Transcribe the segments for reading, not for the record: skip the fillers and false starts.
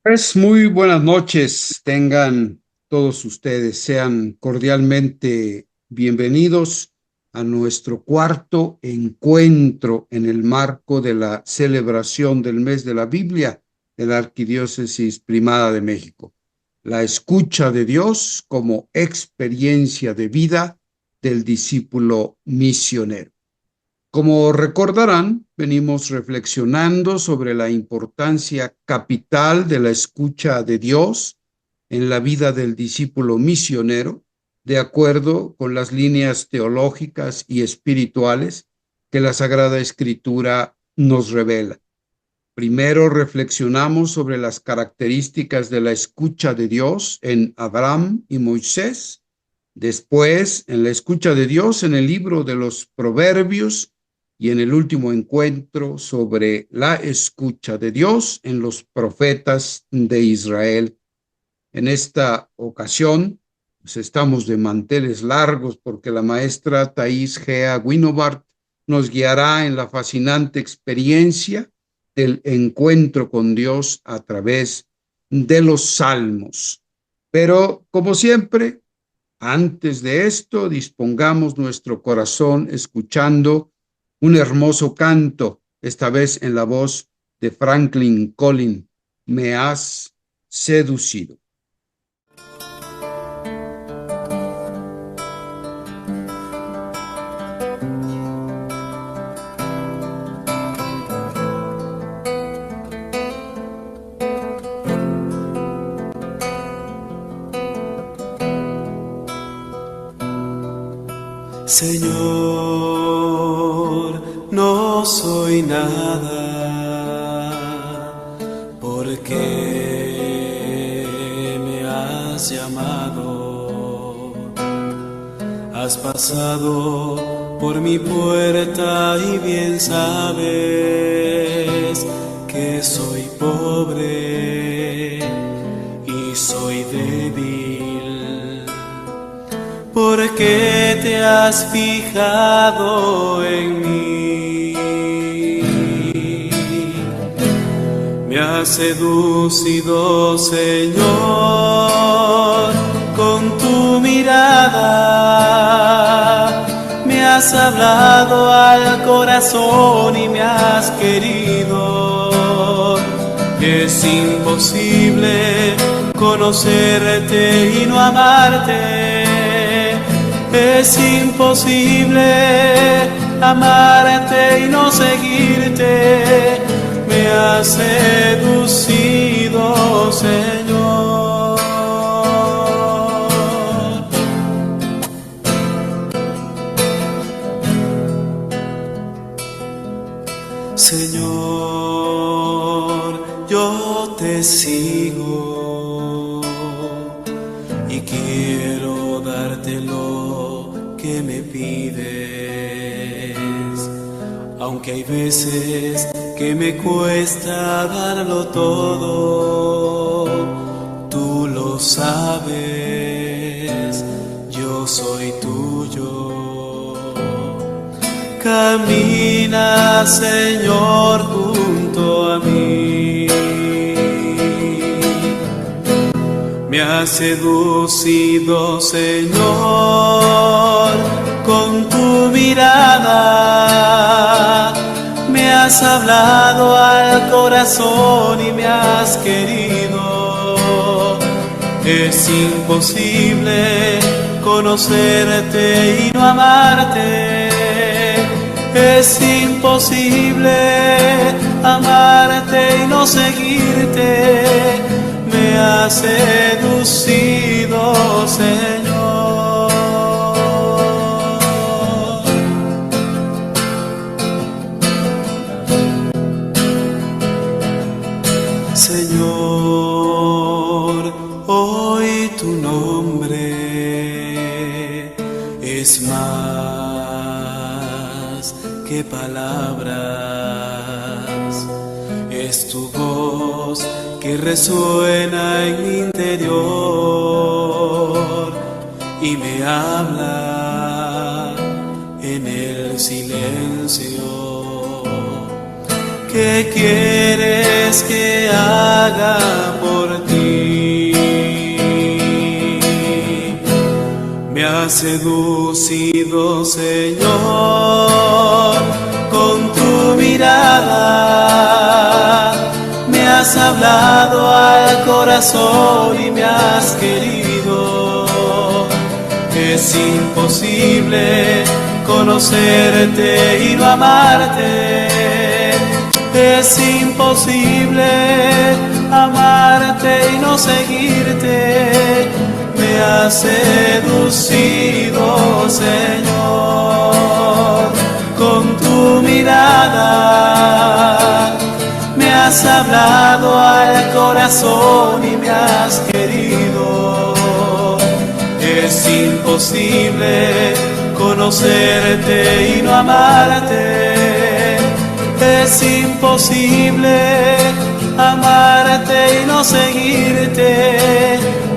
Pues muy buenas noches, tengan todos ustedes, sean cordialmente bienvenidos a nuestro cuarto encuentro en el marco de la celebración del mes de la Biblia de la Arquidiócesis Primada de México. La escucha de Dios como experiencia de vida del discípulo misionero. Como recordarán, venimos reflexionando sobre la importancia capital de la escucha de Dios en la vida del discípulo misionero, de acuerdo con las líneas teológicas y espirituales que la Sagrada Escritura nos revela. Primero reflexionamos sobre las características de la escucha de Dios en Abraham y Moisés, después en la escucha de Dios en el libro de los Proverbios, y en el último encuentro sobre la escucha de Dios en los profetas de Israel. En esta ocasión, pues estamos de manteles largos porque la maestra Thais Gea Winobart nos guiará en la fascinante experiencia del encuentro con Dios a través de los salmos. Pero, como siempre, antes de esto, dispongamos nuestro corazón escuchando un hermoso canto, esta vez en la voz de Franklin Collins, Me has seducido. Señor, no soy nada, porque me has llamado. Has pasado por mi puerta y bien sabes que soy pobre y soy débil. Porque te has fijado en mí, me has seducido, Señor, con tu mirada, me has hablado al corazón y me has querido. Es imposible conocerte y no amarte. Es imposible amarte y no seguirte. Me has seducido, Señor. Señor, yo te sigo y quiero darte lo que me pides, aunque hay veces que me cuesta darlo todo. Tú lo sabes, yo soy tuyo. Camina, Señor, junto a mí. Me has seducido, Señor, con tu mirada. Me has hablado al corazón y me has querido. Es imposible conocerte y no amarte. Es imposible amarte y no seguirte. Me has seducido, Señor. Señor, hoy tu nombre es más que palabras. Es tu voz que resuena en mi interior y me habla en el silencio. ¿qué quieres que haga por ti? Me has seducido, Señor, con tu mirada. Me has hablado al corazón y me has querido. Es imposible conocerte y no amarte. Es imposible amarte y no seguirte. Me has seducido, Señor, con tu mirada. Me has hablado al corazón y me has querido. Es imposible conocerte y no amarte. Es imposible amarte y no seguirte.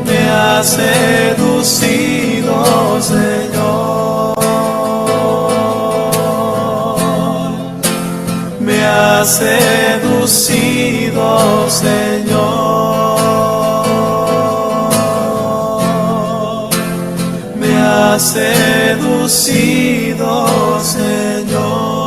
Me has seducido, Señor. Me has seducido, Señor. Me has seducido, Señor.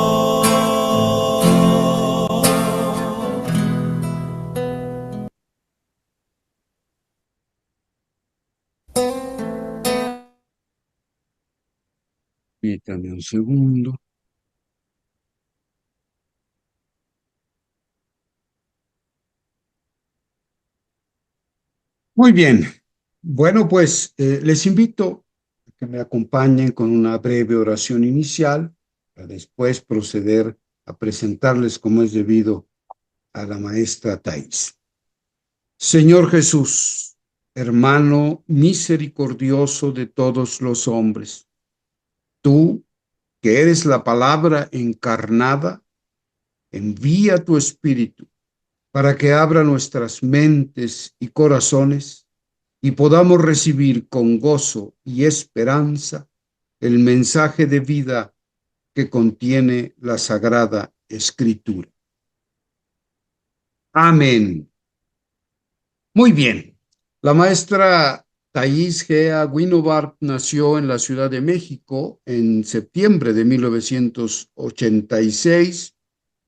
Permítame un segundo. Muy bien. Bueno, pues les invito a que me acompañen con una breve oración inicial para después proceder a presentarles como es debido a la maestra Thais. Señor Jesús, hermano misericordioso de todos los hombres, tú que eres la palabra encarnada, envía tu espíritu para que abra nuestras mentes y corazones y podamos recibir con gozo y esperanza el mensaje de vida que contiene la Sagrada Escritura. Amén. Muy bien. La maestra Thais Gea Winobard nació en la Ciudad de México en septiembre de 1986.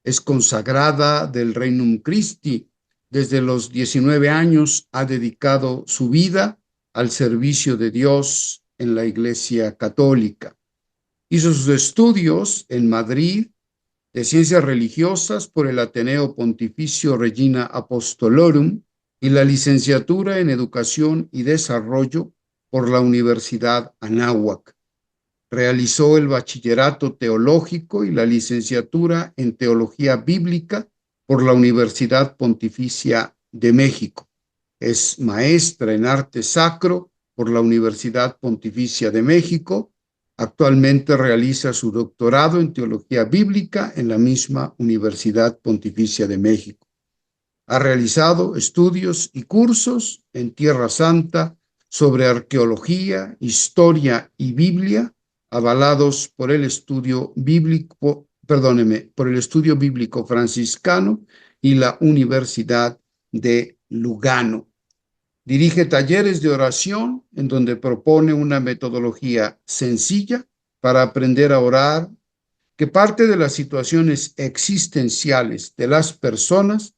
Es consagrada del Regnum Christi. Desde los 19 años ha dedicado su vida al servicio de Dios en la Iglesia Católica. Hizo sus estudios en Madrid de Ciencias Religiosas por el Ateneo Pontificio Regina Apostolorum y la licenciatura en Educación y Desarrollo por la Universidad Anáhuac. Realizó el bachillerato teológico y la licenciatura en Teología Bíblica por la Universidad Pontificia de México. Es maestra en arte sacro por la Universidad Pontificia de México. Actualmente realiza su doctorado en Teología Bíblica en la misma Universidad Pontificia de México. Ha realizado estudios y cursos en Tierra Santa sobre arqueología, historia y Biblia, avalados por el estudio bíblico, por el estudio bíblico franciscano y la Universidad de Lugano. Dirige talleres de oración en donde propone una metodología sencilla para aprender a orar, que parte de las situaciones existenciales de las personas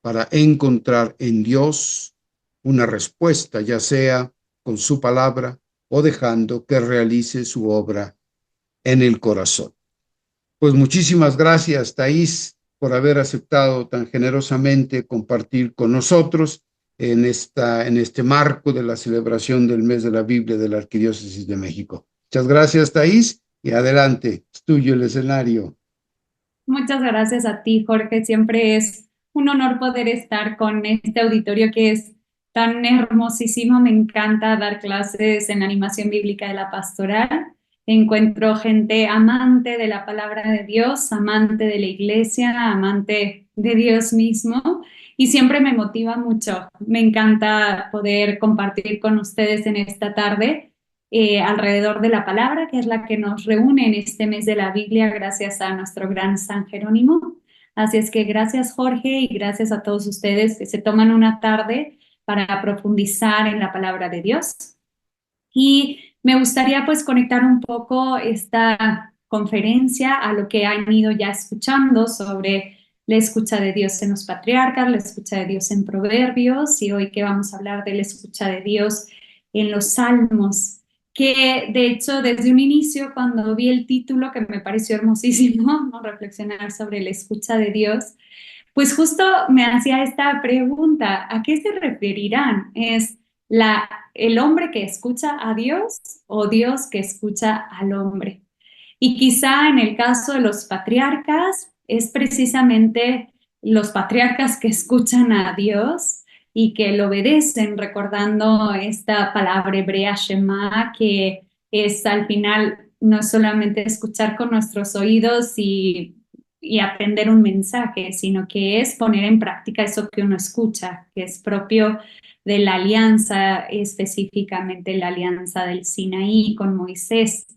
para encontrar en Dios una respuesta, ya sea con su palabra o dejando que realice su obra en el corazón. Pues muchísimas gracias, Thais, por haber aceptado tan generosamente compartir con nosotros en este marco de la celebración del mes de la Biblia de la Arquidiócesis de México. Muchas gracias, Thais, y adelante, es tuyo el escenario. Muchas gracias a ti, Jorge. Siempre es un honor poder estar con este auditorio que es tan hermosísimo. Me encanta dar clases en animación bíblica de la pastoral. Encuentro gente amante de la palabra de Dios, amante de la iglesia, amante de Dios mismo, y siempre me motiva mucho. Me encanta poder compartir con ustedes en esta tarde alrededor de la palabra, que es la que nos reúne en este mes de la Biblia, gracias a nuestro gran San Jerónimo. Así es que gracias Jorge y gracias a todos ustedes que se toman una tarde para profundizar en la palabra de Dios. Y me gustaría pues conectar un poco esta conferencia a lo que han ido ya escuchando sobre la escucha de Dios en los patriarcas, la escucha de Dios en Proverbios y hoy que vamos a hablar de la escucha de Dios en los Salmos, que de hecho desde un inicio cuando vi el título que me pareció hermosísimo, ¿no? Reflexionar sobre la escucha de Dios, pues justo me hacía esta pregunta, ¿a qué se referirán? ¿Es el hombre que escucha a Dios o Dios que escucha al hombre? Y quizá en el caso de los patriarcas es precisamente los patriarcas que escuchan a Dios y que lo obedecen, recordando esta palabra hebrea Shema, que es al final no solamente escuchar con nuestros oídos y aprender un mensaje, sino que es poner en práctica eso que uno escucha, que es propio de la alianza, específicamente la alianza del Sinaí con Moisés.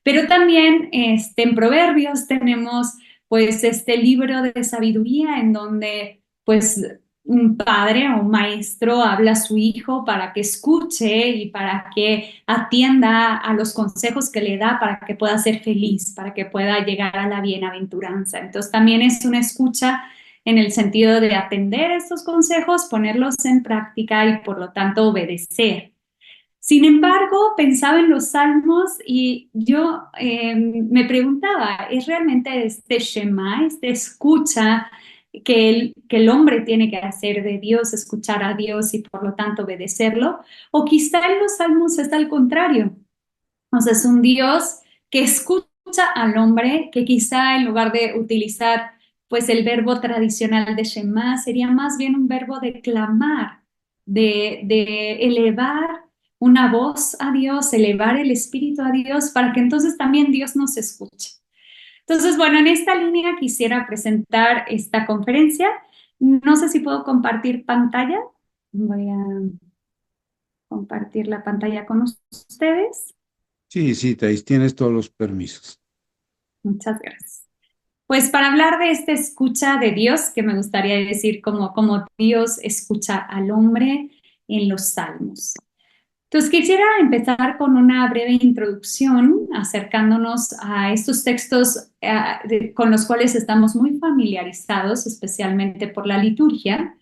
Pero también en Proverbios tenemos pues este libro de sabiduría en donde pues un padre o un maestro habla a su hijo para que escuche y para que atienda a los consejos que le da para que pueda ser feliz, para que pueda llegar a la bienaventuranza. Entonces también es una escucha en el sentido de atender estos consejos, ponerlos en práctica y por lo tanto obedecer. Sin embargo, pensaba en los salmos y yo me preguntaba, ¿es realmente este Shema, este escucha que el hombre tiene que hacer de Dios, escuchar a Dios y por lo tanto obedecerlo? O quizá en los salmos es al contrario, o sea, es un Dios que escucha al hombre, que quizá en lugar de utilizar pues el verbo tradicional de Shema, sería más bien un verbo de clamar, de elevar una voz a Dios, elevar el espíritu a Dios, para que entonces también Dios nos escuche. Entonces, bueno, en esta línea quisiera presentar esta conferencia. No sé si puedo compartir pantalla. Voy a compartir la pantalla con ustedes. Sí, Thais, tienes todos los permisos. Muchas gracias. Pues para hablar de esta escucha de Dios, que me gustaría decir como Dios escucha al hombre en los salmos. Entonces quisiera empezar con una breve introducción acercándonos a estos textos con los cuales estamos muy familiarizados, especialmente por la liturgia.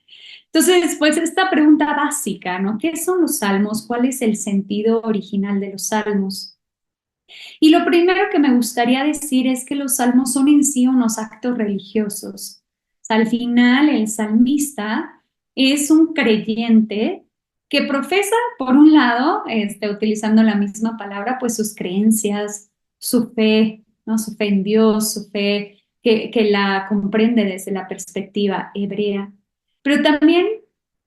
Entonces, pues esta pregunta básica, ¿no? ¿Qué son los salmos? ¿Cuál es el sentido original de los salmos? Y lo primero que me gustaría decir es que los salmos son en sí unos actos religiosos. O sea, al final, el salmista es un creyente que profesa, por un lado, utilizando la misma palabra, pues sus creencias, su fe, ¿no? Su fe en Dios, su fe que la comprende desde la perspectiva hebrea. Pero también,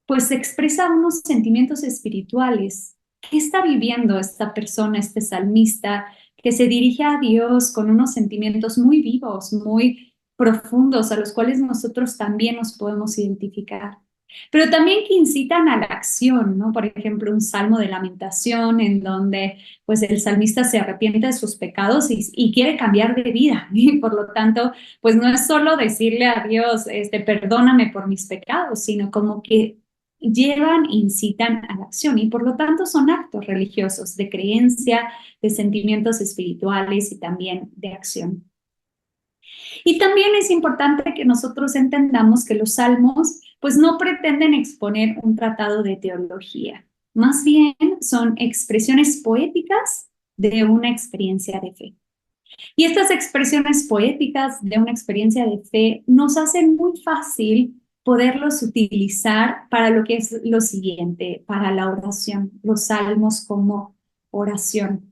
pues, expresa unos sentimientos espirituales. ¿Qué está viviendo esta persona, este salmista, que se dirige a Dios con unos sentimientos muy vivos, muy profundos, a los cuales nosotros también nos podemos identificar? Pero también que incitan a la acción, ¿no? Por ejemplo, un salmo de lamentación en donde pues el salmista se arrepiente de sus pecados y quiere cambiar de vida, y por lo tanto, pues no es solo decirle a Dios, perdóname por mis pecados, sino como que llevan e incitan a la acción y por lo tanto son actos religiosos de creencia, de sentimientos espirituales y también de acción. Y también es importante que nosotros entendamos que los salmos pues no pretenden exponer un tratado de teología, más bien son expresiones poéticas de una experiencia de fe. Y estas expresiones poéticas de una experiencia de fe nos hacen muy fácil poderlos utilizar para lo que es lo siguiente, para la oración, los salmos como oración.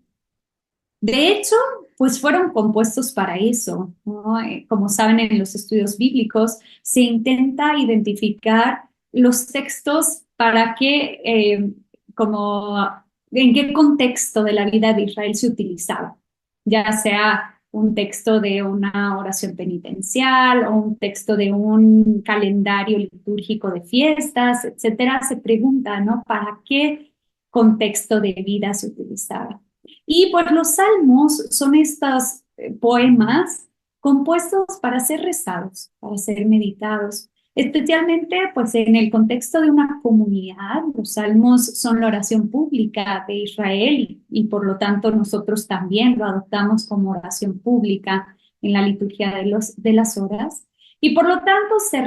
De hecho, pues fueron compuestos para eso, ¿no? Como saben, en los estudios bíblicos se intenta identificar los textos para que, en qué contexto de la vida de Israel se utilizaba, ya sea un texto de una oración penitencial o un texto de un calendario litúrgico de fiestas, etcétera. Se pregunta, ¿no? ¿Para qué contexto de vida se utilizaba? Y pues los salmos son estos poemas compuestos para ser rezados, para ser meditados, especialmente pues en el contexto de una comunidad. Los salmos son la oración pública de Israel por lo tanto nosotros también lo adoptamos como oración pública en la liturgia de las horas. Y por lo tanto se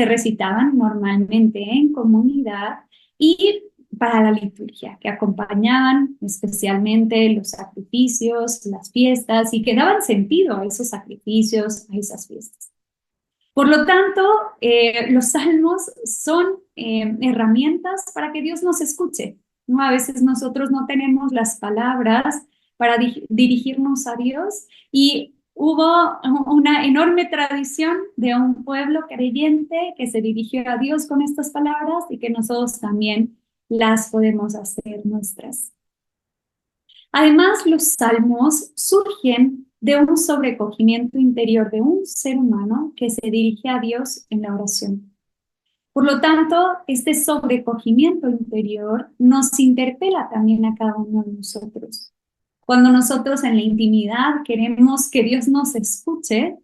recitaban normalmente en comunidad y para la liturgia, que acompañaban especialmente los sacrificios, las fiestas y que daban sentido a esos sacrificios, a esas fiestas. Por lo tanto, los salmos son herramientas para que Dios nos escuche, ¿no? A veces nosotros no tenemos las palabras para dirigirnos a Dios y hubo una enorme tradición de un pueblo creyente que se dirigió a Dios con estas palabras y que nosotros también las podemos hacer nuestras. Además, los salmos surgen de un sobrecogimiento interior de un ser humano que se dirige a Dios en la oración. Por lo tanto, este sobrecogimiento interior nos interpela también a cada uno de nosotros. Cuando nosotros en la intimidad queremos que Dios nos escuche,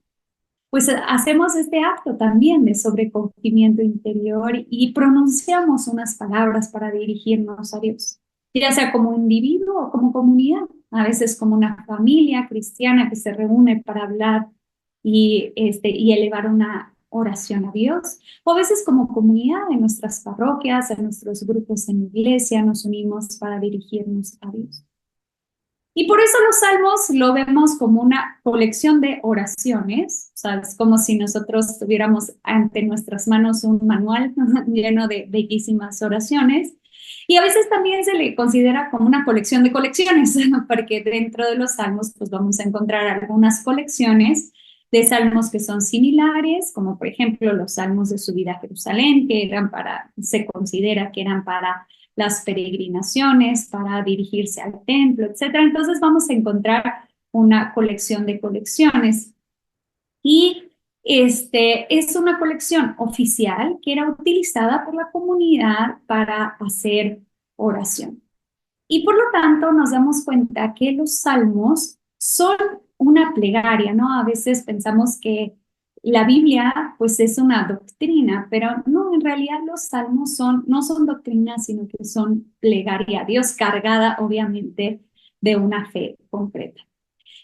pues hacemos este acto también de sobrecogimiento interior y pronunciamos unas palabras para dirigirnos a Dios, ya sea como individuo o como comunidad, a veces como una familia cristiana que se reúne para hablar y elevar una oración a Dios, o a veces como comunidad en nuestras parroquias, en nuestros grupos en la iglesia, nos unimos para dirigirnos a Dios. Y por eso los salmos lo vemos como una colección de oraciones, o sea, es como si nosotros tuviéramos ante nuestras manos un manual lleno de bellísimas oraciones. Y a veces también se le considera como una colección de colecciones, porque dentro de los salmos pues vamos a encontrar algunas colecciones de salmos que son similares, como por ejemplo los salmos de subida a Jerusalén, que se considera que eran para las peregrinaciones, para dirigirse al templo, etc. Entonces vamos a encontrar una colección de colecciones. Y es una colección oficial que era utilizada por la comunidad para hacer oración. Y por lo tanto nos damos cuenta que los salmos son una plegaria, ¿no? A veces pensamos que la Biblia pues es una doctrina, pero no, en realidad los salmos no son doctrinas, sino que son plegaria a Dios, cargada obviamente de una fe concreta.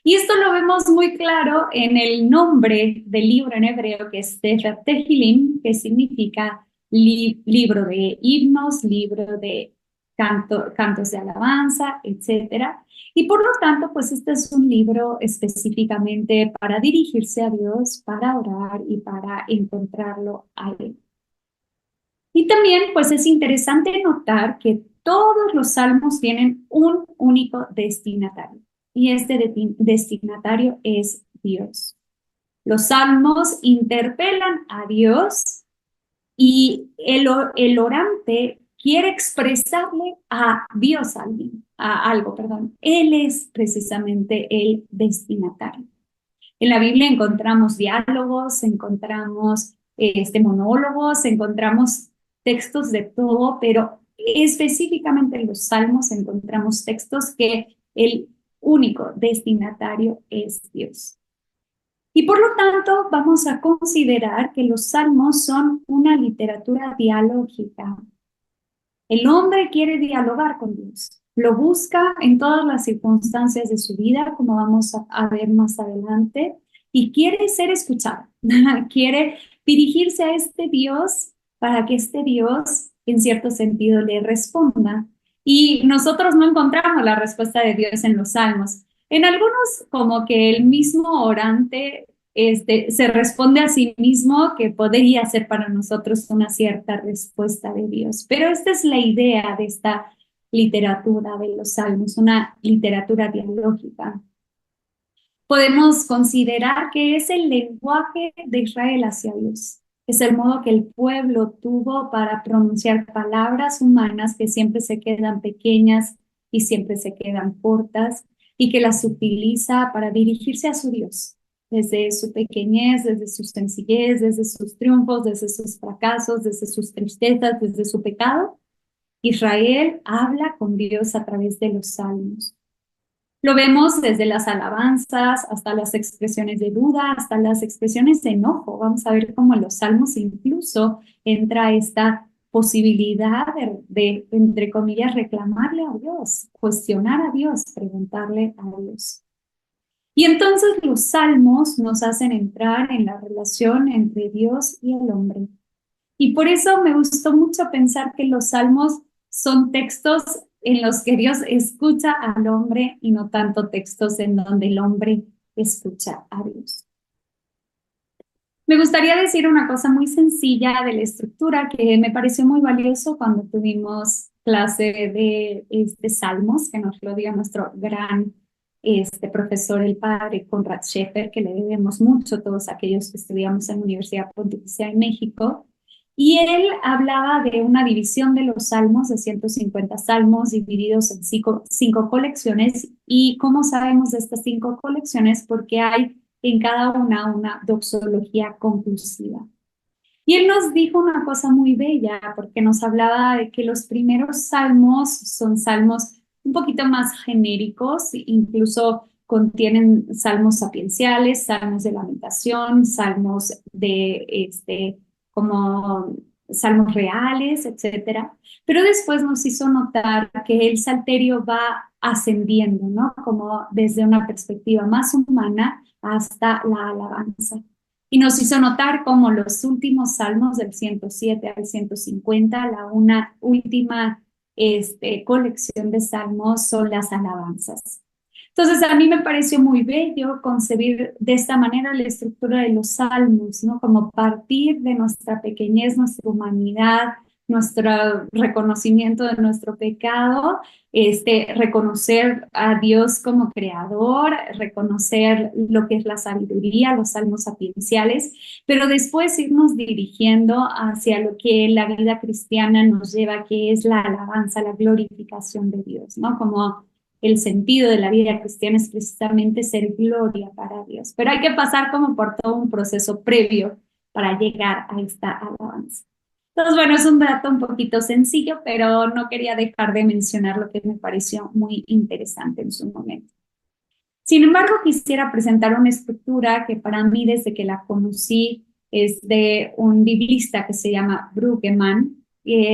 Y esto lo vemos muy claro en el nombre del libro en hebreo, que es Sefer Tehilim, que significa libro de himnos, libro de cantos de alabanza, etc. Y por lo tanto, pues este es un libro específicamente para dirigirse a Dios, para orar y para encontrarlo a Él. Y también, pues es interesante notar que todos los salmos tienen un único destinatario, y este destinatario es Dios. Los salmos interpelan a Dios y el orante quiere expresarle a Dios algo. Él es precisamente el destinatario. En la Biblia encontramos diálogos, encontramos monólogos, encontramos textos de todo, pero específicamente en los salmos encontramos textos que el único destinatario es Dios. Y por lo tanto vamos a considerar que los salmos son una literatura dialógica. El hombre quiere dialogar con Dios, lo busca en todas las circunstancias de su vida, como vamos a ver más adelante, y quiere ser escuchado, quiere dirigirse a este Dios para que este Dios, en cierto sentido, le responda. Y nosotros no encontramos la respuesta de Dios en los salmos. En algunos, como que el mismo orante se responde a sí mismo, que podría ser para nosotros una cierta respuesta de Dios. Pero esta es la idea de esta literatura de los salmos, una literatura dialógica. Podemos considerar que es el lenguaje de Israel hacia Dios. Es el modo que el pueblo tuvo para pronunciar palabras humanas que siempre se quedan pequeñas y siempre se quedan cortas, y que las utiliza para dirigirse a su Dios, desde su pequeñez, desde su sencillez, desde sus triunfos, desde sus fracasos, desde sus tristezas, desde su pecado. Israel habla con Dios a través de los salmos. Lo vemos desde las alabanzas hasta las expresiones de duda, hasta las expresiones de enojo. Vamos a ver cómo en los salmos incluso entra esta posibilidad entre comillas, reclamarle a Dios, cuestionar a Dios, preguntarle a Dios. Y entonces los salmos nos hacen entrar en la relación entre Dios y el hombre. Y por eso me gustó mucho pensar que los salmos son textos en los que Dios escucha al hombre y no tanto textos en donde el hombre escucha a Dios. Me gustaría decir una cosa muy sencilla de la estructura que me pareció muy valioso cuando tuvimos clase de Salmos, que nos lo dio nuestro gran profesor, el padre Conrad Schäfer, que le debemos mucho a todos aquellos que estudiamos en la Universidad Pontificia de México. Y él hablaba de una división de los salmos, de 150 salmos divididos en cinco colecciones. ¿Y cómo sabemos de estas 5 colecciones? Porque hay en cada una doxología conclusiva. Y él nos dijo una cosa muy bella, porque nos hablaba de que los primeros salmos son salmos un poquito más genéricos, incluso contienen salmos sapienciales, salmos de lamentación, salmos como salmos reales, etcétera. Pero después nos hizo notar que el salterio va ascendiendo, ¿no? Como desde una perspectiva más humana hasta la alabanza. Y nos hizo notar como los últimos salmos del 107 al 150, una última colección de salmos son las alabanzas. Entonces a mí me pareció muy bello concebir de esta manera la estructura de los salmos, ¿no? Como partir de nuestra pequeñez, nuestra humanidad, nuestro reconocimiento de nuestro pecado, reconocer a Dios como creador, reconocer lo que es la sabiduría, los salmos sapienciales, pero después irnos dirigiendo hacia lo que la vida cristiana nos lleva, que es la alabanza, la glorificación de Dios, ¿no? Como el sentido de la vida cristiana es precisamente ser gloria para Dios, pero hay que pasar como por todo un proceso previo para llegar a esta alabanza. Entonces, bueno, es un dato un poquito sencillo, pero no quería dejar de mencionar lo que me pareció muy interesante en su momento. Sin embargo, quisiera presentar una estructura que para mí, desde que la conocí, es de un biblista que se llama Brueggemann.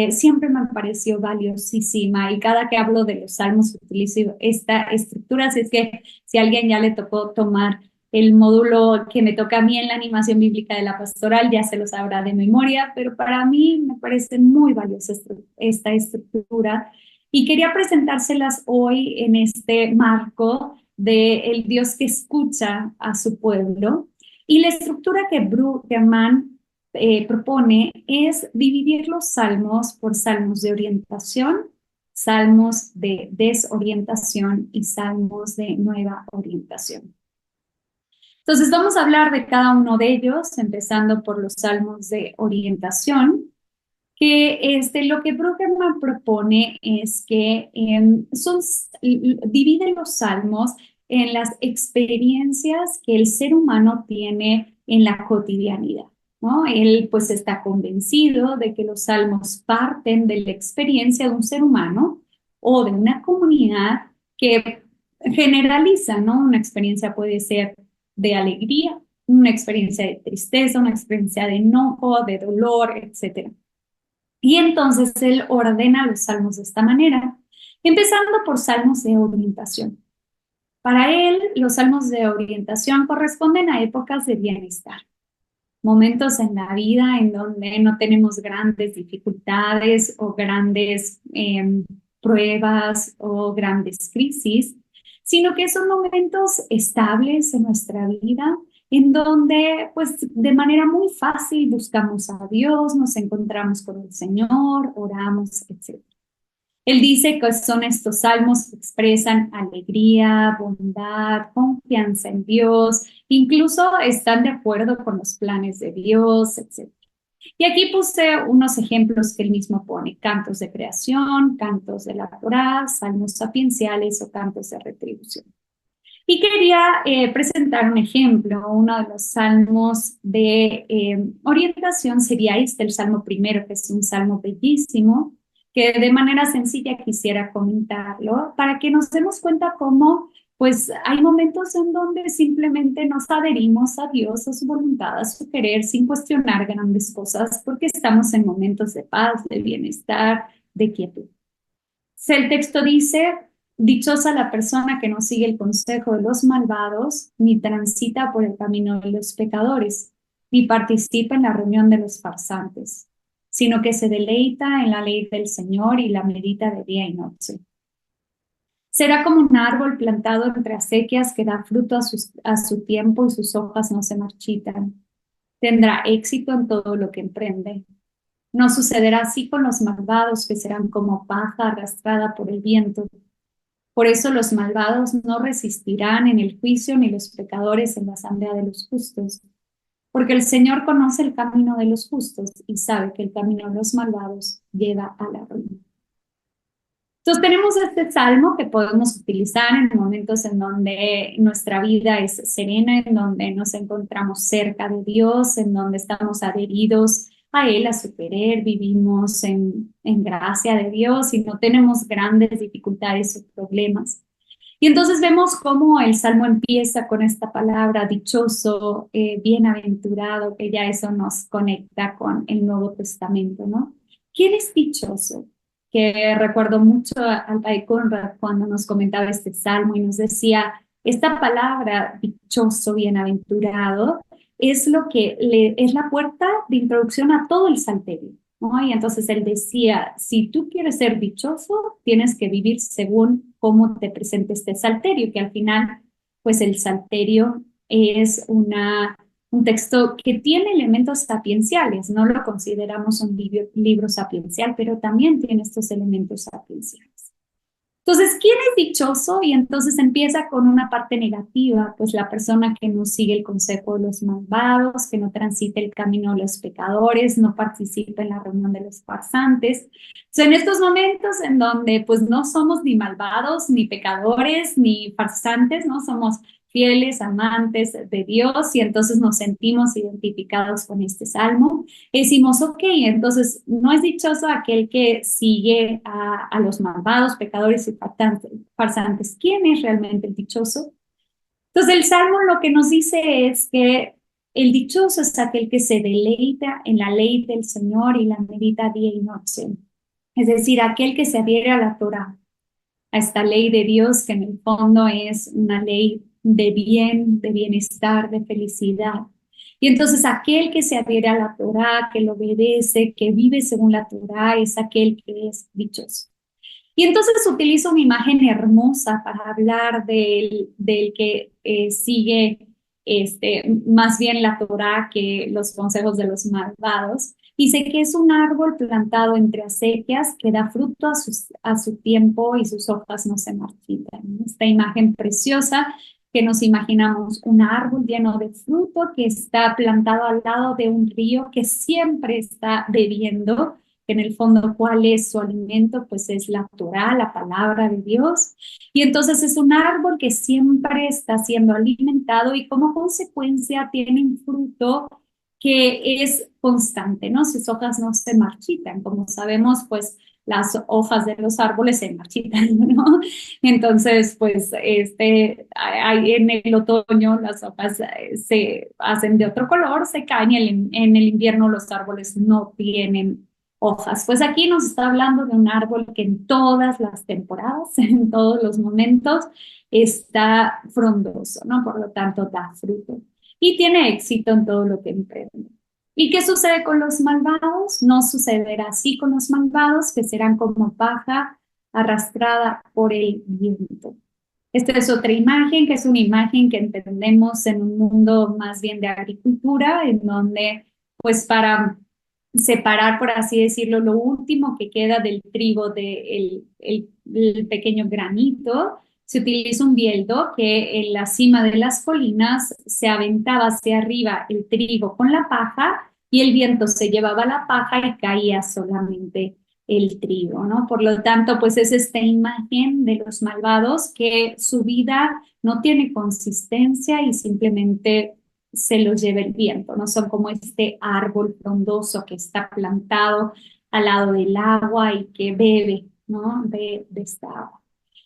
Siempre me pareció valiosísima y cada que hablo de los salmos utilizo esta estructura, así es que si a alguien ya le tocó tomar el módulo que me toca a mí en la animación bíblica de la pastoral, ya se lo sabrá de memoria, pero para mí me parece muy valiosa esta estructura y quería presentárselas hoy en este marco del Dios que escucha a su pueblo. Y la estructura que Brueggemann propone es dividir los salmos por salmos de orientación, salmos de desorientación y salmos de nueva orientación. Entonces vamos a hablar de cada uno de ellos, empezando por los salmos de orientación, que lo que Brueggemann propone es que divide los salmos en las experiencias que el ser humano tiene en la cotidianidad, ¿no? Él pues está convencido de que los salmos parten de la experiencia de un ser humano o de una comunidad que generaliza, ¿no? Una experiencia puede ser de alegría, una experiencia de tristeza, una experiencia de enojo, de dolor, etc. Y entonces él ordena los salmos de esta manera, empezando por salmos de orientación. Para él, los salmos de orientación corresponden a épocas de bienestar, momentos en la vida en donde no tenemos grandes dificultades o grandes pruebas o grandes crisis, sino que son momentos estables en nuestra vida, en donde pues de manera muy fácil buscamos a Dios, nos encontramos con el Señor, oramos, etc. Él dice que son estos salmos que expresan alegría, bondad, confianza en Dios, incluso están de acuerdo con los planes de Dios, etc. Y aquí puse unos ejemplos que él mismo pone: cantos de creación, cantos de la Torá, salmos sapienciales o cantos de retribución. Y quería presentar un ejemplo. Uno de los salmos de orientación sería el Salmo primero, que es un salmo bellísimo, que de manera sencilla quisiera comentarlo, para que nos demos cuenta cómo pues hay momentos en donde simplemente nos adherimos a Dios, a su voluntad, a su querer, sin cuestionar grandes cosas, porque estamos en momentos de paz, de bienestar, de quietud. El texto dice, dichosa la persona que no sigue el consejo de los malvados, ni transita por el camino de los pecadores, ni participa en la reunión de los farsantes, sino que se deleita en la ley del Señor y la medita de día y noche. Será como un árbol plantado entre acequias que da fruto a su tiempo y sus hojas no se marchitan. Tendrá éxito en todo lo que emprende. No sucederá así con los malvados, que serán como paja arrastrada por el viento. Por eso los malvados no resistirán en el juicio, ni los pecadores en la asamblea de los justos. Porque el Señor conoce el camino de los justos y sabe que el camino de los malvados lleva a la ruina. Entonces tenemos este salmo que podemos utilizar en momentos en donde nuestra vida es serena, en donde nos encontramos cerca de Dios, en donde estamos adheridos a Él, a su querer, vivimos en gracia de Dios y no tenemos grandes dificultades o problemas. Y entonces vemos cómo el salmo empieza con esta palabra dichoso, bienaventurado, que ya eso nos conecta con el Nuevo Testamento, ¿no? ¿Quién es dichoso? Que recuerdo mucho al Padre Conrad cuando nos comentaba este salmo y nos decía, esta palabra dichoso, bienaventurado, es lo que es la puerta de introducción a todo el salterio, ¿no? Y entonces él decía, si tú quieres ser dichoso, tienes que vivir según cómo te presente este salterio, que al final, pues el salterio es un texto que tiene elementos sapienciales, no lo consideramos un libro sapiencial, pero también tiene estos elementos sapienciales. Entonces, ¿quién es dichoso? Y entonces empieza con una parte negativa, pues la persona que no sigue el consejo de los malvados, que no transita el camino de los pecadores, no participa en la reunión de los farsantes. Entonces, en estos momentos en donde pues no somos ni malvados, ni pecadores, ni farsantes, ¿no? Somos fieles, amantes de Dios y entonces nos sentimos identificados con este salmo. Decimos, ok, entonces no es dichoso aquel que sigue a los malvados, pecadores y farsantes. ¿Quién es realmente el dichoso? Entonces el salmo lo que nos dice es que el dichoso es aquel que se deleita en la ley del Señor y la medita día y noche. Es decir, aquel que se adhiere a la Torá, a esta ley de Dios que en el fondo es una ley de bien, de bienestar, de felicidad. Y entonces aquel que se adhiere a la Torá, que lo obedece, que vive según la Torá, es aquel que es dichoso. Y entonces utilizo una imagen hermosa para hablar del que sigue más bien la Torá que los consejos de los malvados. Dice que es un árbol plantado entre acequias que da fruto a su tiempo y sus hojas no se marchitan. Esta imagen preciosa que nos imaginamos un árbol lleno de fruto que está plantado al lado de un río que siempre está bebiendo, que en el fondo, ¿cuál es su alimento? Pues es la Torá, la palabra de Dios. Y entonces es un árbol que siempre está siendo alimentado y como consecuencia tiene un fruto que es constante, ¿no? Sus hojas no se marchitan. Como sabemos, pues las hojas de los árboles se marchitan, ¿no? Entonces, pues en el otoño las hojas se hacen de otro color, se caen y en el invierno los árboles no tienen hojas. Pues aquí nos está hablando de un árbol que en todas las temporadas, en todos los momentos, está frondoso, ¿no? Por lo tanto, da fruto y tiene éxito en todo lo que emprende. ¿Y qué sucede con los malvados? No sucederá así con los malvados, que serán como paja arrastrada por el viento. Esta es otra imagen, que es una imagen que entendemos en un mundo más bien de agricultura, en donde, pues para separar, por así decirlo, lo último que queda del trigo, del el pequeño granito, se utiliza un bieldo que en la cima de las colinas se aventaba hacia arriba el trigo con la paja y el viento se llevaba la paja y caía solamente el trigo, ¿no? Por lo tanto, pues es esta imagen de los malvados que su vida no tiene consistencia y simplemente se los lleva el viento, ¿no? Son como este árbol frondoso que está plantado al lado del agua y que bebe, ¿no? De esta agua.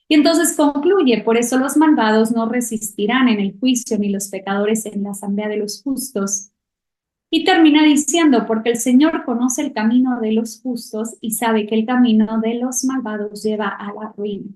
Y entonces concluye, por eso los malvados no resistirán en el juicio, ni los pecadores en la asamblea de los justos. Y termina diciendo, porque el Señor conoce el camino de los justos y sabe que el camino de los malvados lleva a la ruina.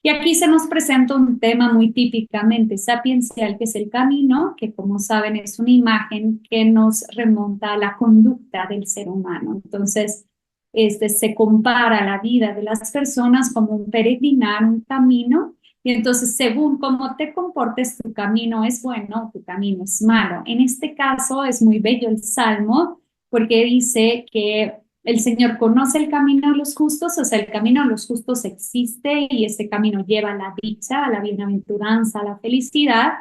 Y aquí se nos presenta un tema muy típicamente sapiencial, que es el camino, que como saben es una imagen que nos remonta a la conducta del ser humano. Entonces, se compara la vida de las personas como un peregrinar, un camino, y entonces según cómo te comportes, tu camino es bueno, tu camino es malo. En este caso es muy bello el Salmo, porque dice que el Señor conoce el camino de los justos, o sea, el camino de los justos existe y ese camino lleva a la dicha, a la bienaventuranza, a la felicidad.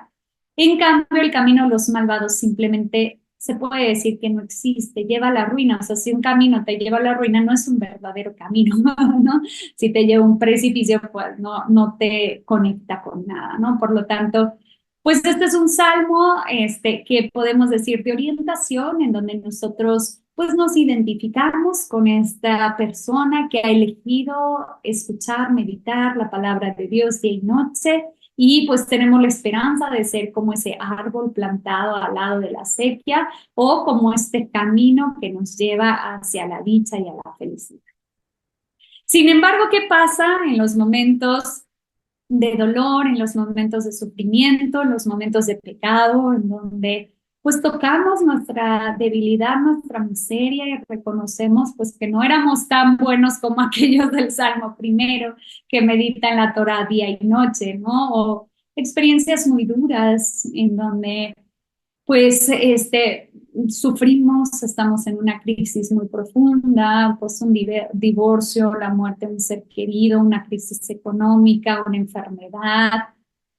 En cambio, el camino de los malvados simplemente se puede decir que no existe, lleva a la ruina. O sea, si un camino te lleva a la ruina, no es un verdadero camino, ¿no? Si te lleva a un precipicio, pues no te conecta con nada, ¿no? Por lo tanto, pues este es un salmo que podemos decir de orientación, en donde nosotros pues nos identificamos con esta persona que ha elegido escuchar, meditar la palabra de Dios día y noche, y pues tenemos la esperanza de ser como ese árbol plantado al lado de la acequia, o como este camino que nos lleva hacia la dicha y a la felicidad. Sin embargo, ¿qué pasa en los momentos de dolor, en los momentos de sufrimiento, en los momentos de pecado, en donde pues tocamos nuestra debilidad, nuestra miseria y reconocemos pues que no éramos tan buenos como aquellos del Salmo primero que meditan la Torá día y noche, ¿no? O experiencias muy duras en donde pues sufrimos, estamos en una crisis muy profunda, pues un divorcio, la muerte de un ser querido, una crisis económica, una enfermedad,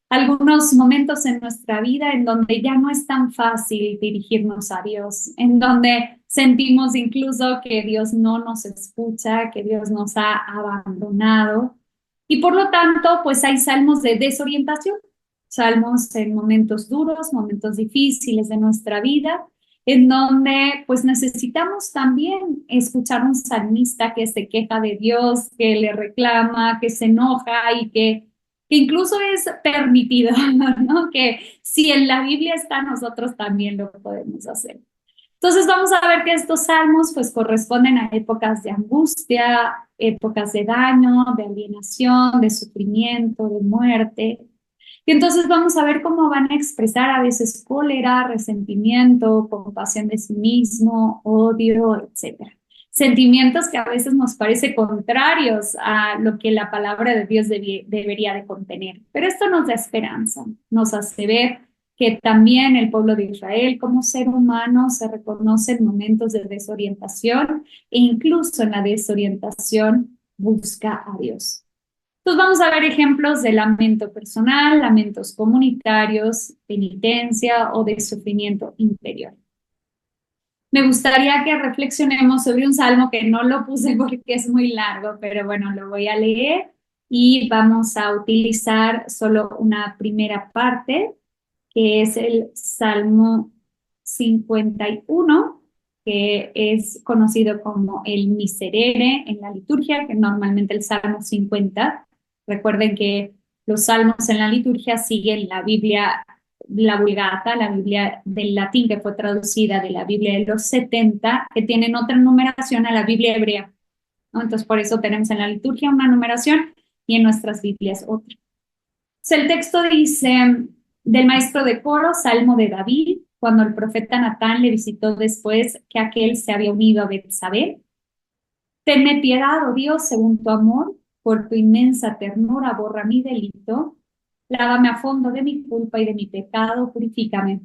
algunos momentos en nuestra vida en donde ya no es tan fácil dirigirnos a Dios, en donde sentimos incluso que Dios no nos escucha, que Dios nos ha abandonado. Y por lo tanto, pues hay salmos de desorientación, salmos en momentos duros, momentos difíciles de nuestra vida, en donde pues necesitamos también escuchar un salmista que se queja de Dios, que le reclama, que se enoja y que incluso es permitido, ¿no? Que si en la Biblia está, nosotros también lo podemos hacer. Entonces vamos a ver que estos salmos pues corresponden a épocas de angustia, épocas de daño, de alienación, de sufrimiento, de muerte. Y entonces vamos a ver cómo van a expresar a veces cólera, resentimiento, compasión de sí mismo, odio, etcétera. Sentimientos que a veces nos parece contrarios a lo que la palabra de Dios debería de contener. Pero esto nos da esperanza, nos hace ver que también el pueblo de Israel como ser humano se reconoce en momentos de desorientación e incluso en la desorientación busca a Dios. Entonces vamos a ver ejemplos de lamento personal, lamentos comunitarios, penitencia o de sufrimiento interior. Me gustaría que reflexionemos sobre un salmo que no lo puse porque es muy largo, pero bueno, lo voy a leer y vamos a utilizar solo una primera parte, que es el Salmo 51, que es conocido como el Miserere en la liturgia, que normalmente el Salmo 50. Recuerden que los salmos en la liturgia siguen la Biblia, la Vulgata, la Biblia del latín que fue traducida de la Biblia de los 70, que tienen otra numeración a la Biblia hebrea, ¿no? Entonces por eso tenemos en la liturgia una numeración y en nuestras Biblias otra. Entonces, el texto dice del maestro de coro, Salmo de David, cuando el profeta Natán le visitó después que aquel se había unido a Betsabé. Tenme piedad, oh Dios, según tu amor, por tu inmensa ternura, borra mi delito, lávame a fondo de mi culpa y de mi pecado, purifícame.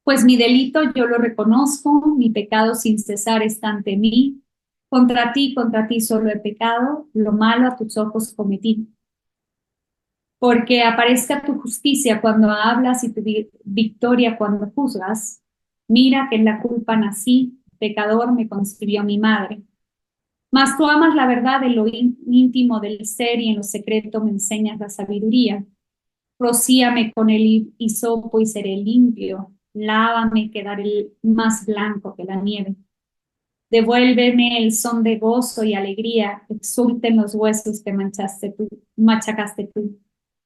Pues mi delito yo lo reconozco, mi pecado sin cesar está ante mí. Contra ti solo he pecado, lo malo a tus ojos cometí. Porque aparezca tu justicia cuando hablas y tu victoria cuando juzgas. Mira que en la culpa nací, pecador me concibió mi madre. Mas tú amas la verdad en lo íntimo del ser y en lo secreto me enseñas la sabiduría. Rocíame con el hisopo y seré limpio. Lávame, quedaré más blanco que la nieve. Devuélveme el son de gozo y alegría, exulten los huesos que machacaste tú.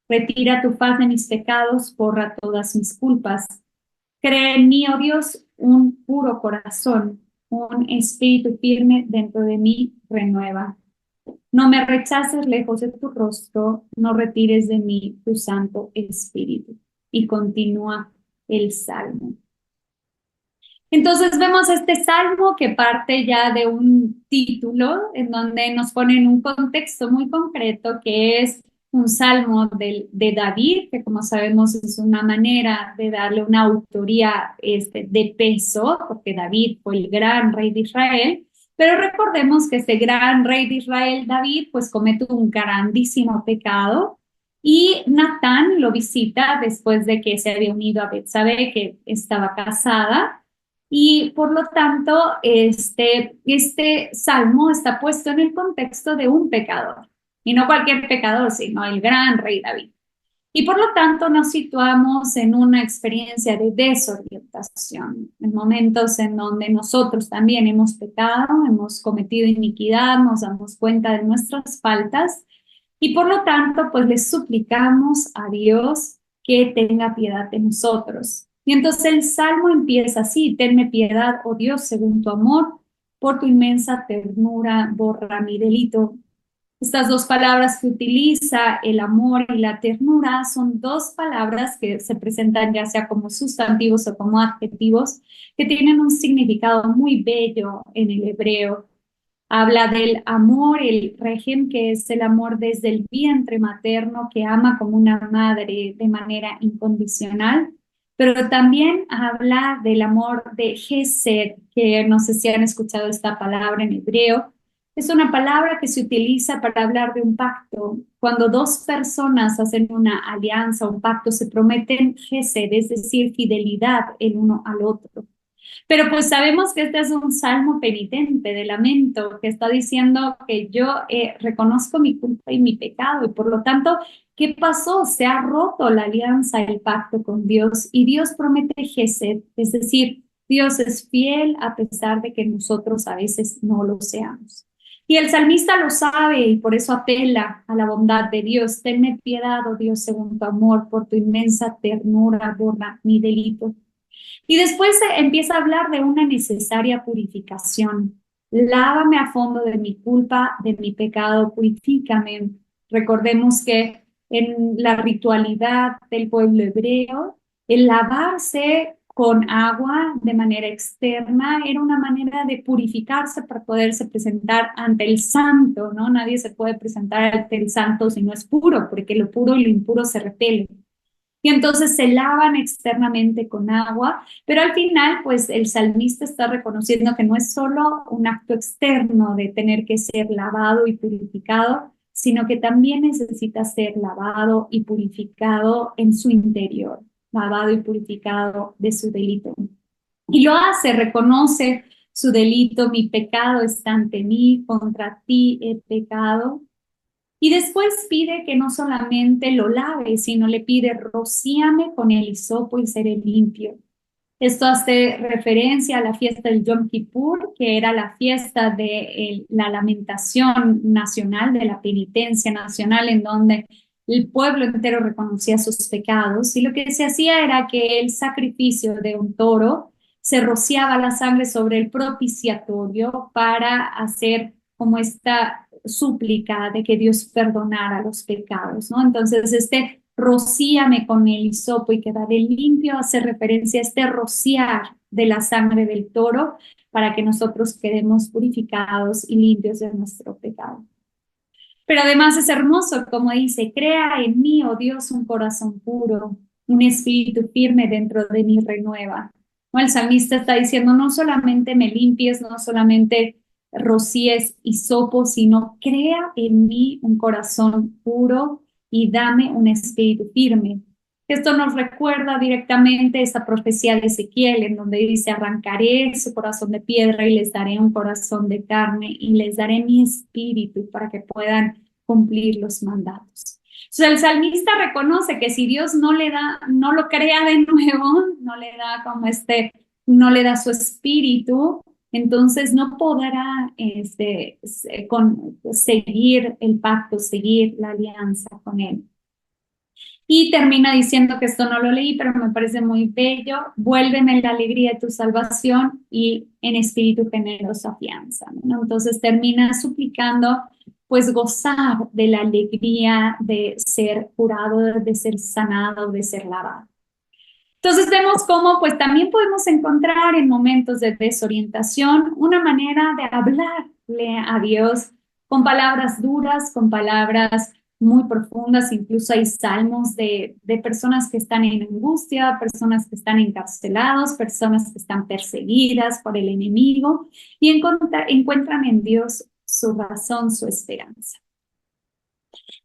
Retira tu faz de mis pecados, borra todas mis culpas. Crea en mí, oh Dios, un puro corazón, un espíritu firme dentro de mí, renueva. No me rechaces lejos de tu rostro, no retires de mí tu santo espíritu. Y continúa el salmo. Entonces vemos este salmo que parte ya de un título en donde nos pone en un contexto muy concreto que es un salmo de David, que como sabemos es una manera de darle una autoría de peso, porque David fue el gran rey de Israel, pero recordemos que este gran rey de Israel, David, pues comete un grandísimo pecado y Natán lo visita después de que se había unido a Betsabé, que estaba casada, y por lo tanto, este salmo está puesto en el contexto de un pecador, y no cualquier pecador, sino el gran rey David. Y por lo tanto nos situamos en una experiencia de desorientación, en momentos en donde nosotros también hemos pecado, hemos cometido iniquidad, nos damos cuenta de nuestras faltas, y por lo tanto, pues le suplicamos a Dios que tenga piedad de nosotros. Y entonces el salmo empieza así: tenme piedad, oh Dios, según tu amor, por tu inmensa ternura, borra mi delito. Estas dos palabras que utiliza, el amor y la ternura, son dos palabras que se presentan ya sea como sustantivos o como adjetivos, que tienen un significado muy bello en el hebreo. Habla del amor, el rejem, que es el amor desde el vientre materno, que ama como una madre de manera incondicional, pero también habla del amor de Gesed, que no sé si han escuchado esta palabra en hebreo. Es una palabra que se utiliza para hablar de un pacto. Cuando dos personas hacen una alianza, un pacto, se prometen Gesed, es decir, fidelidad el uno al otro. Pero pues sabemos que este es un salmo penitente de lamento, que está diciendo que yo reconozco mi culpa y mi pecado, y por lo tanto, ¿qué pasó? Se ha roto la alianza, el pacto con Dios, y Dios promete Gesed, es decir, Dios es fiel a pesar de que nosotros a veces no lo seamos. Y el salmista lo sabe y por eso apela a la bondad de Dios. Tenme piedad, oh Dios, según tu amor, por tu inmensa ternura, borra mi delito. Y después se empieza a hablar de una necesaria purificación. Lávame a fondo de mi culpa, de mi pecado, purifícame. Recordemos que en la ritualidad del pueblo hebreo, el lavarse con agua de manera externa era una manera de purificarse para poderse presentar ante el santo, ¿no? Nadie se puede presentar ante el santo si no es puro, porque lo puro y lo impuro se repelen. Y entonces se lavan externamente con agua, pero al final, pues el salmista está reconociendo que no es solo un acto externo de tener que ser lavado y purificado, sino que también necesita ser lavado y purificado en su interior, lavado y purificado de su delito. Y lo hace, reconoce su delito: mi pecado está ante mí, contra ti he pecado. Y después pide que no solamente lo lave, sino le pide: rocíame con el hisopo y seré limpio. Esto hace referencia a la fiesta del Yom Kippur, que era la fiesta de la lamentación nacional, de la penitencia nacional, en donde el pueblo entero reconocía sus pecados. Y lo que se hacía era que el sacrificio de un toro se rociaba la sangre sobre el propiciatorio para hacer como esta súplica de que Dios perdonara los pecados, ¿no? Entonces, rocíame con el hisopo y quedaré limpio hace referencia a este rociar de la sangre del toro para que nosotros quedemos purificados y limpios de nuestro pecado. Pero además es hermoso, como dice: crea en mí, oh Dios, un corazón puro, un espíritu firme dentro de mí renueva. El salmista está diciendo: no solamente me limpies, no solamente rocíes hisopo, sino crea en mí un corazón puro y dame un espíritu firme. Esto nos recuerda directamente esta profecía de Ezequiel, en donde dice: arrancaré su corazón de piedra y les daré un corazón de carne y les daré mi espíritu para que puedan cumplir los mandatos. Entonces el salmista reconoce que si Dios no lo crea de nuevo, no le da su espíritu, entonces no podrá seguir el pacto, seguir la alianza con él. Y termina diciendo que esto no lo leí, pero me parece muy bello: vuélveme la alegría de tu salvación y en espíritu generoso afianza, ¿no? Entonces termina suplicando pues gozar de la alegría de ser curado, de ser sanado, de ser lavado. Entonces vemos cómo pues también podemos encontrar en momentos de desorientación una manera de hablarle a Dios con palabras duras, con palabras muy profundas. Incluso hay salmos de personas que están en angustia, personas que están encarcelados, personas que están perseguidas por el enemigo y encuentran en Dios su razón, su esperanza.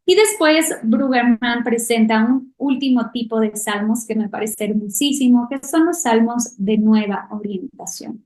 Y después Brueggemann presenta un último tipo de salmos que me parece hermosísimo, que son los salmos de nueva orientación.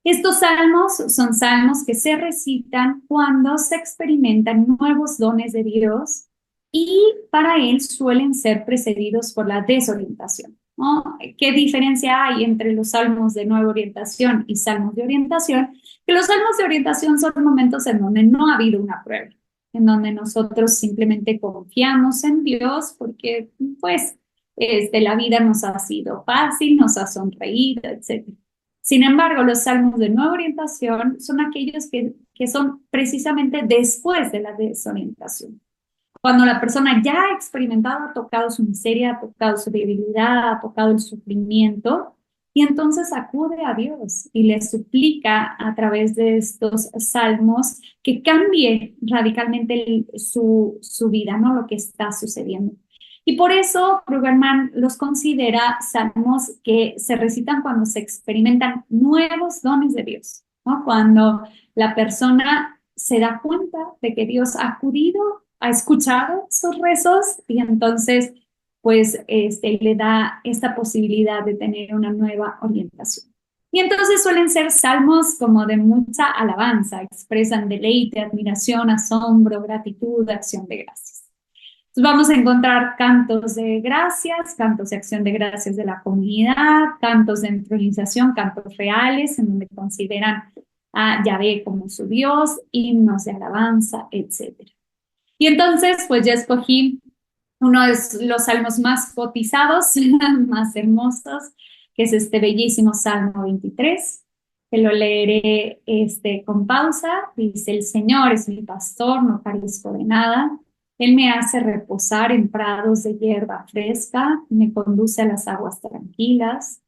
Estos salmos son salmos que se recitan cuando se experimentan nuevos dones de Dios y para él suelen ser precedidos por la desorientación, ¿no? ¿Qué diferencia hay entre los salmos de nueva orientación y salmos de orientación? Que los salmos de orientación son momentos en donde no ha habido una prueba, en donde nosotros simplemente confiamos en Dios porque pues la vida nos ha sido fácil, nos ha sonreído, etc. Sin embargo, los salmos de nueva orientación son aquellos que son precisamente después de la desorientación. Cuando la persona ya ha experimentado, ha tocado su miseria, ha tocado su debilidad, ha tocado el sufrimiento, y entonces acude a Dios y le suplica a través de estos salmos que cambie radicalmente su vida, ¿no? Lo que está sucediendo. Y por eso Brueggemann los considera salmos que se recitan cuando se experimentan nuevos dones de Dios, ¿no? Cuando la persona se da cuenta de que Dios ha acudido, ha escuchado sus rezos y entonces pues le da esta posibilidad de tener una nueva orientación. Y entonces suelen ser salmos como de mucha alabanza, expresan deleite, admiración, asombro, gratitud, acción de gracias. Entonces vamos a encontrar cantos de gracias, cantos de acción de gracias de la comunidad, cantos de entronización, cantos reales en donde consideran a Yahvé como su Dios, himnos de alabanza, etc. Y entonces pues ya escogí uno de los salmos más cotizados, más hermosos, que es este bellísimo Salmo 23, que lo leeré con pausa. Dice: el Señor es mi pastor, no carezco de nada. Él me hace reposar en prados de hierba fresca, me conduce a las aguas tranquilas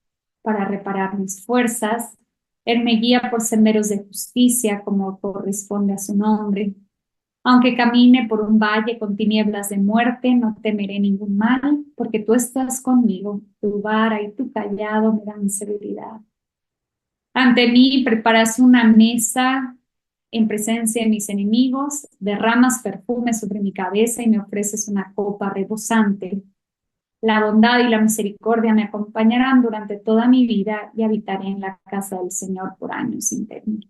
para reparar mis fuerzas. Él me guía por senderos de justicia como corresponde a su nombre. Aunque camine por un valle con tinieblas de muerte, no temeré ningún mal, porque tú estás conmigo. Tu vara y tu callado me dan seguridad. Ante mí preparas una mesa en presencia de mis enemigos, derramas perfume sobre mi cabeza y me ofreces una copa rebosante. La bondad y la misericordia me acompañarán durante toda mi vida y habitaré en la casa del Señor por años sin término.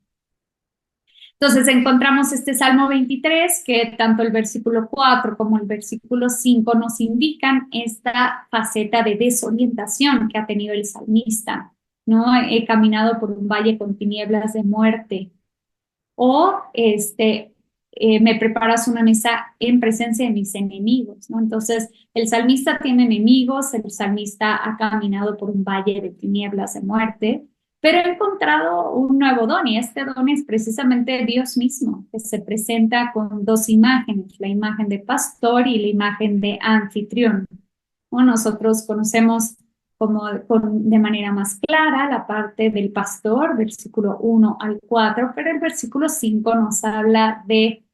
Entonces encontramos este Salmo 23, que tanto el versículo 4 como el versículo 5 nos indican esta faceta de desorientación que ha tenido el salmista, ¿no? He caminado por un valle con tinieblas de muerte. O me preparas una mesa en presencia de mis enemigos, ¿no? Entonces, el salmista tiene enemigos, el salmista ha caminado por un valle de tinieblas de muerte, pero he encontrado un nuevo don, y este don es precisamente Dios mismo, que se presenta con dos imágenes, la imagen de pastor y la imagen de anfitrión. ¿No? Nosotros conocemos de manera más clara la parte del pastor, versículo 1 al 4, pero el versículo 5 nos habla de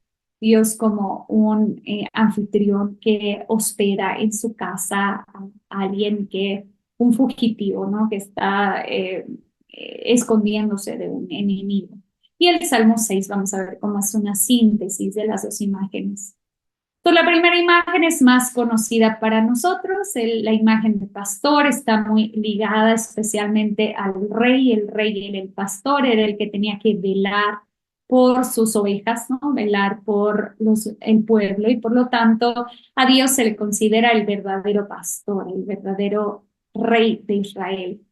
Dios como un anfitrión que hospeda en su casa a alguien un fugitivo, ¿no? Que está escondiéndose de un enemigo. Y el Salmo 6 vamos a ver cómo es una síntesis de las dos imágenes. Entonces, la primera imagen es más conocida para nosotros, la imagen del pastor está muy ligada especialmente al rey. El rey era el pastor, era el que tenía que velar por sus ovejas, ¿no? Velar por el pueblo, y por lo tanto a Dios se le considera el verdadero pastor, el verdadero rey de Israel,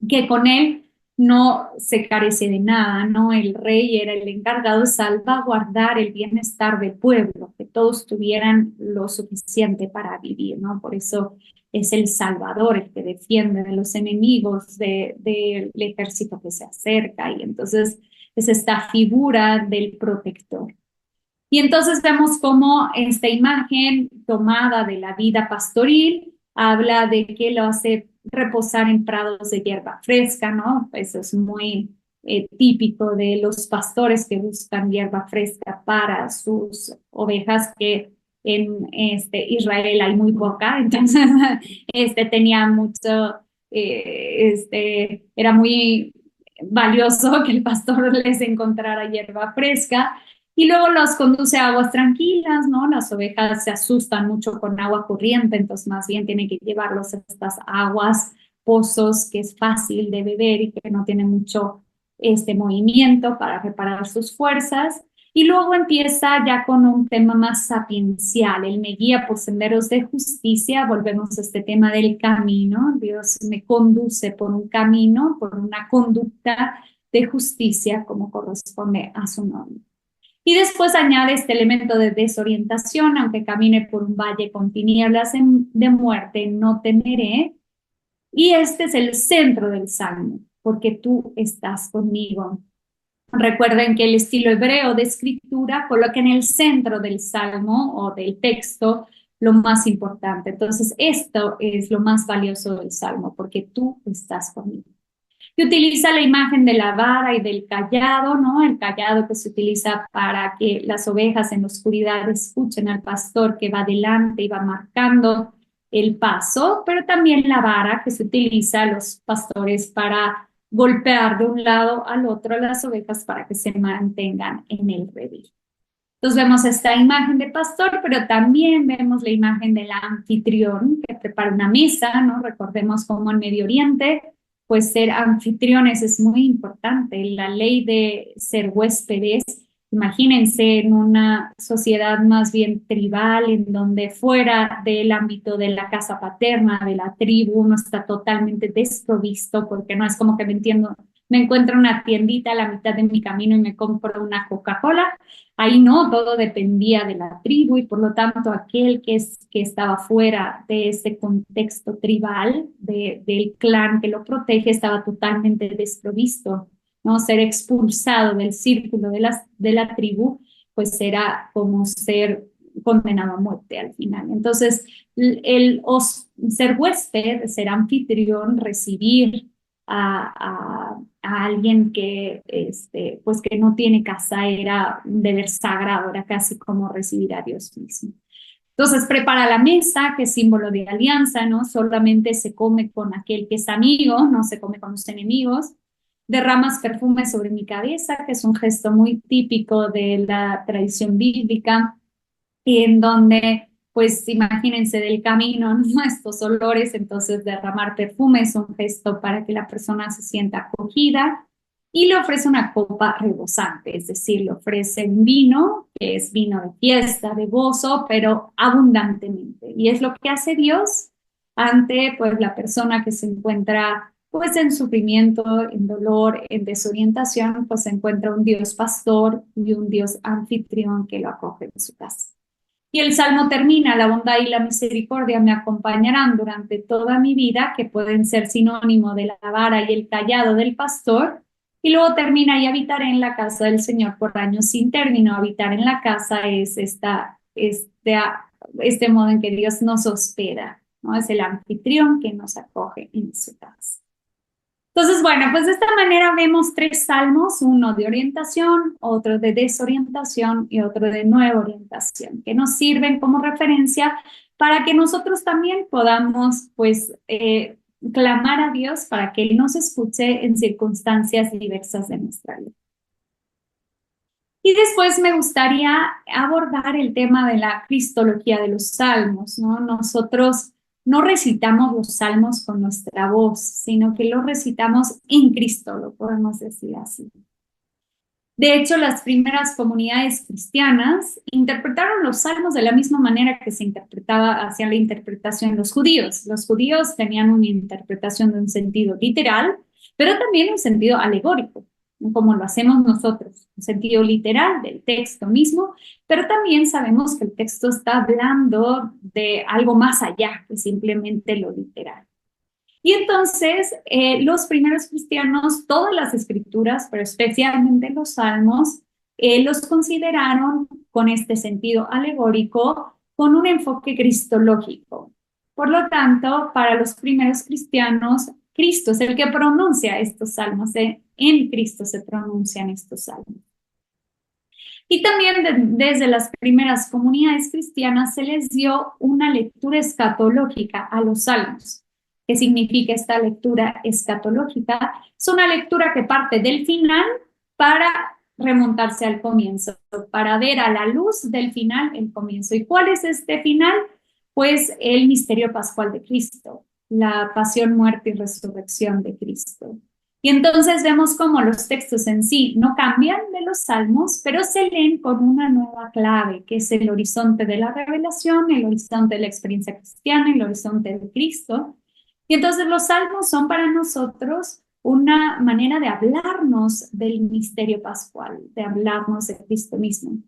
que con él no se carece de nada, ¿no? El rey era el encargado de salvaguardar el bienestar del pueblo, que todos tuvieran lo suficiente para vivir, ¿no? Por eso es el Salvador el que defiende de los enemigos del ejército que se acerca, y entonces es esta figura del protector. Y entonces vemos cómo esta imagen tomada de la vida pastoril habla de que lo hace reposar en prados de hierba fresca, ¿no? Eso es muy típico de los pastores que buscan hierba fresca para sus ovejas, que en Israel hay muy poca, entonces tenía mucho, era muy valioso que el pastor les encontrara hierba fresca. Y luego los conduce a aguas tranquilas, ¿no? Las ovejas se asustan mucho con agua corriente, entonces más bien tiene que llevarlos a estas aguas, pozos, que es fácil de beber y que no tiene mucho movimiento para reparar sus fuerzas. Y luego empieza ya con un tema más sapiencial. Él me guía por senderos de justicia. Volvemos a este tema del camino. Dios me conduce por un camino, por una conducta de justicia, como corresponde a su nombre. Y después añade este elemento de desorientación: aunque camine por un valle con tinieblas de muerte, no temeré. Y este es el centro del salmo, porque tú estás conmigo. Recuerden que el estilo hebreo de escritura coloca en el centro del salmo o del texto lo más importante. Entonces, esto es lo más valioso del salmo, porque tú estás conmigo. Y utiliza la imagen de la vara y del cayado, ¿no? El cayado que se utiliza para que las ovejas en la oscuridad escuchen al pastor que va delante y va marcando el paso, pero también la vara que se utiliza a los pastores para golpear de un lado al otro a las ovejas para que se mantengan en el redil. Entonces vemos esta imagen de pastor, pero también vemos la imagen del anfitrión que prepara una mesa, ¿no? Recordemos cómo en Medio Oriente, pues ser anfitriones es muy importante. La ley de ser huéspedes, imagínense en una sociedad más bien tribal, en donde fuera del ámbito de la casa paterna, de la tribu, uno está totalmente desprovisto, porque no es como que me encuentro una tiendita a la mitad de mi camino y me compro una Coca-Cola. Ahí no, todo dependía de la tribu, y por lo tanto aquel que estaba fuera de ese contexto tribal, del clan que lo protege, estaba totalmente desprovisto, ¿no? Ser expulsado del círculo de la tribu, pues era como ser condenado a muerte al final. Entonces, ser huésped, ser anfitrión, recibir a alguien que, pues que no tiene casa, era un deber sagrado, era casi como recibir a Dios mismo. Entonces prepara la mesa, que es símbolo de alianza, ¿no? Solamente se come con aquel que es amigo, no se come con los enemigos. Derramas perfume sobre mi cabeza, que es un gesto muy típico de la tradición bíblica, en donde, pues imagínense del camino, ¿no? Estos olores, entonces derramar perfume es un gesto para que la persona se sienta acogida. Y le ofrece una copa rebosante, es decir, le ofrece un vino, que es vino de fiesta, de gozo, pero abundantemente. Y es lo que hace Dios ante, pues, la persona que se encuentra, pues, en sufrimiento, en dolor, en desorientación, pues se encuentra un Dios pastor y un Dios anfitrión que lo acoge en su casa. Y el salmo termina: la bondad y la misericordia me acompañarán durante toda mi vida, que pueden ser sinónimo de la vara y el cayado del pastor. Y luego termina: y habitaré en la casa del Señor por años sin término. Habitar en la casa es este modo en que Dios nos hospeda, ¿no? Es el anfitrión que nos acoge en su casa. Entonces, bueno, pues de esta manera vemos 3 salmos: uno de orientación, otro de desorientación y otro de nueva orientación, que nos sirven como referencia para que nosotros también podamos, pues, clamar a Dios para que Él nos escuche en circunstancias diversas de nuestra vida. Y después me gustaría abordar el tema de la cristología de los salmos, ¿no? Nosotros no recitamos los salmos con nuestra voz, sino que los recitamos en Cristo, lo podemos decir así. De hecho, las primeras comunidades cristianas interpretaron los salmos de la misma manera que se hacía la interpretación los judíos. Los judíos tenían una interpretación de un sentido literal, pero también un sentido alegórico, ¿no? Como lo hacemos nosotros, un sentido literal del texto mismo, pero también sabemos que el texto está hablando de algo más allá que simplemente lo literal. Y entonces los primeros cristianos, todas las escrituras, pero especialmente los salmos, los consideraron con este sentido alegórico, con un enfoque cristológico. Por lo tanto, para los primeros cristianos, Cristo es el que pronuncia estos salmos, en Cristo se pronuncian estos salmos. Y también desde las primeras comunidades cristianas se les dio una lectura escatológica a los salmos. ¿Qué significa esta lectura escatológica? Es una lectura que parte del final para remontarse al comienzo, para ver a la luz del final el comienzo. ¿Y cuál es este final? Pues el misterio pascual de Cristo, la pasión, muerte y resurrección de Cristo. Y entonces vemos cómo los textos en sí no cambian de los salmos, pero se leen con una nueva clave, que es el horizonte de la revelación, el horizonte de la experiencia cristiana, el horizonte de Cristo. Y entonces los salmos son para nosotros una manera de hablarnos del misterio pascual, de hablarnos de Cristo mismo.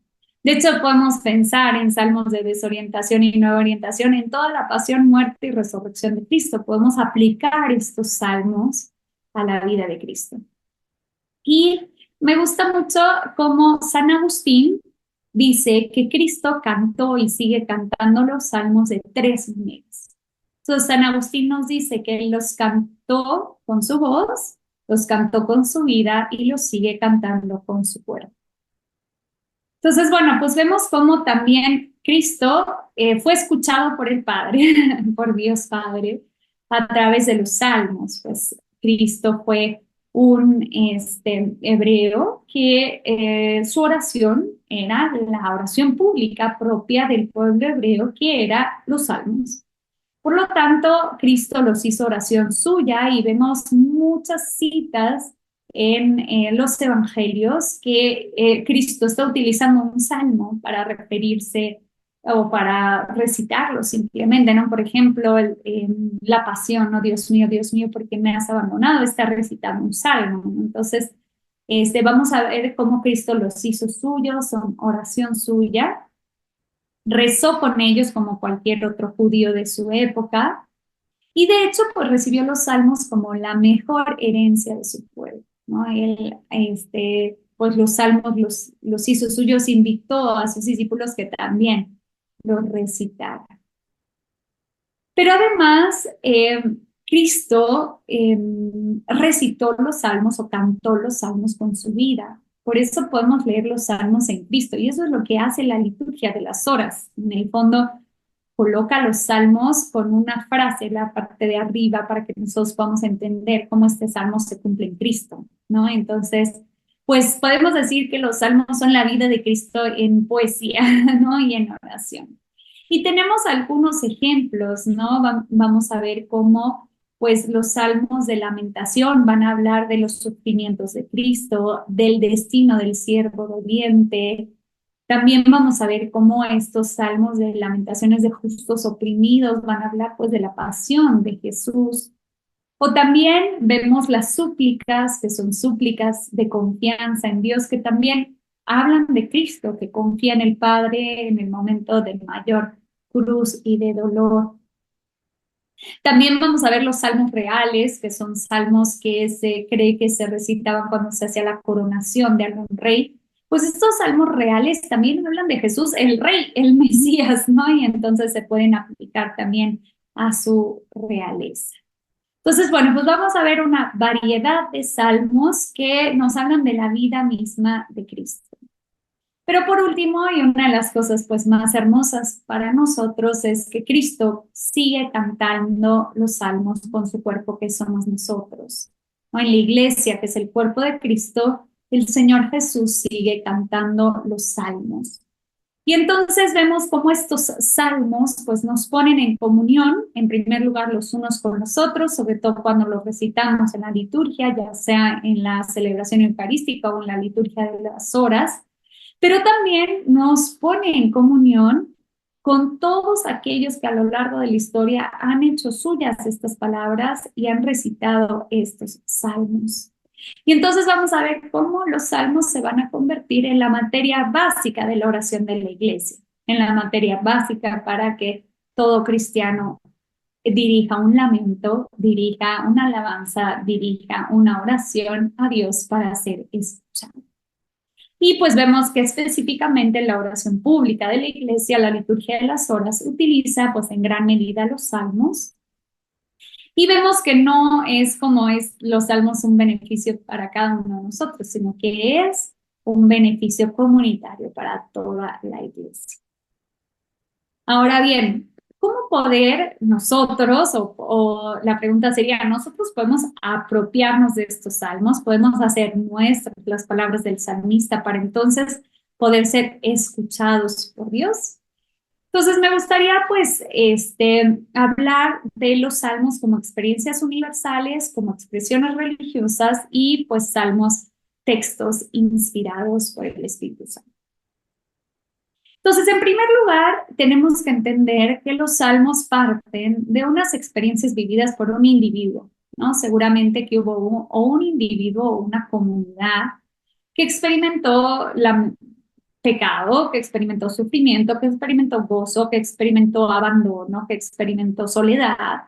De hecho, podemos pensar en salmos de desorientación y nueva orientación, en toda la pasión, muerte y resurrección de Cristo. Podemos aplicar estos salmos a la vida de Cristo. Y me gusta mucho cómo San Agustín dice que Cristo cantó y sigue cantando los salmos de 3 maneras. Entonces San Agustín nos dice que él los cantó con su voz, los cantó con su vida y los sigue cantando con su cuerpo. Entonces, bueno, pues vemos cómo también Cristo fue escuchado por el Padre, por Dios Padre, a través de los salmos. Pues Cristo fue un hebreo que su oración era la oración pública propia del pueblo hebreo, que era los salmos. Por lo tanto, Cristo los hizo oración suya y vemos muchas citas en los evangelios que Cristo está utilizando un salmo para referirse o para recitarlo simplemente, ¿no? Por ejemplo, la pasión, ¿no? Dios mío, ¿por qué me has abandonado? Está recitando un salmo, ¿no? Entonces, vamos a ver cómo Cristo los hizo suyos, son oración suya. Rezó con ellos como cualquier otro judío de su época, y de hecho pues recibió los salmos como la mejor herencia de su pueblo, ¿no? Él, pues los salmos los hizo suyos, invitó a sus discípulos que también los recitaran. Pero además, Cristo recitó los salmos o cantó los salmos con su vida. Por eso podemos leer los salmos en Cristo. Y eso es lo que hace la liturgia de las horas. En el fondo, coloca los salmos con una frase en la parte de arriba para que nosotros podamos entender cómo este salmo se cumple en Cristo, ¿no? Entonces, pues podemos decir que los salmos son la vida de Cristo en poesía, ¿no? Y en oración. Y tenemos algunos ejemplos, ¿no? Vamos a ver cómo, pues, los salmos de lamentación van a hablar de los sufrimientos de Cristo, del destino del siervo doliente. También vamos a ver cómo estos salmos de lamentaciones de justos oprimidos van a hablar, pues, de la pasión de Jesús. O también vemos las súplicas, que son súplicas de confianza en Dios, que también hablan de Cristo, que confía en el Padre en el momento de mayor cruz y de dolor. También vamos a ver los salmos reales, que son salmos que se cree que se recitaban cuando se hacía la coronación de algún rey. Pues estos salmos reales también hablan de Jesús, el rey, el Mesías, ¿no? Y entonces se pueden aplicar también a su realeza. Entonces, bueno, pues vamos a ver una variedad de salmos que nos hablan de la vida misma de Cristo. Pero por último, y una de las cosas pues más hermosas para nosotros es que Cristo sigue cantando los salmos con su cuerpo, que somos nosotros, ¿no? En la iglesia, que es el cuerpo de Cristo, el Señor Jesús sigue cantando los salmos. Y entonces vemos cómo estos salmos pues nos ponen en comunión, en primer lugar los unos con los otros, sobre todo cuando los recitamos en la liturgia, ya sea en la celebración eucarística o en la liturgia de las horas, pero también nos pone en comunión con todos aquellos que a lo largo de la historia han hecho suyas estas palabras y han recitado estos salmos. Y entonces vamos a ver cómo los salmos se van a convertir en la materia básica de la oración de la iglesia, en la materia básica para que todo cristiano dirija un lamento, dirija una alabanza, dirija una oración a Dios para ser escuchado. Y pues vemos que específicamente la oración pública de la iglesia, la liturgia de las horas, utiliza pues en gran medida los salmos. Y vemos que no es como es los salmos un beneficio para cada uno de nosotros, sino que es un beneficio comunitario para toda la iglesia. Ahora bien, ¿cómo poder nosotros, o la pregunta sería, nosotros podemos apropiarnos de estos salmos, podemos hacer nuestras las palabras del salmista para entonces poder ser escuchados por Dios? Entonces me gustaría pues hablar de los salmos como experiencias universales, como expresiones religiosas y pues salmos, textos inspirados por el Espíritu Santo. Entonces, en primer lugar, tenemos que entender que los salmos parten de unas experiencias vividas por un individuo, ¿no? Seguramente que hubo un individuo o una comunidad que experimentó pecado, que experimentó sufrimiento, que experimentó gozo, que experimentó abandono, que experimentó soledad.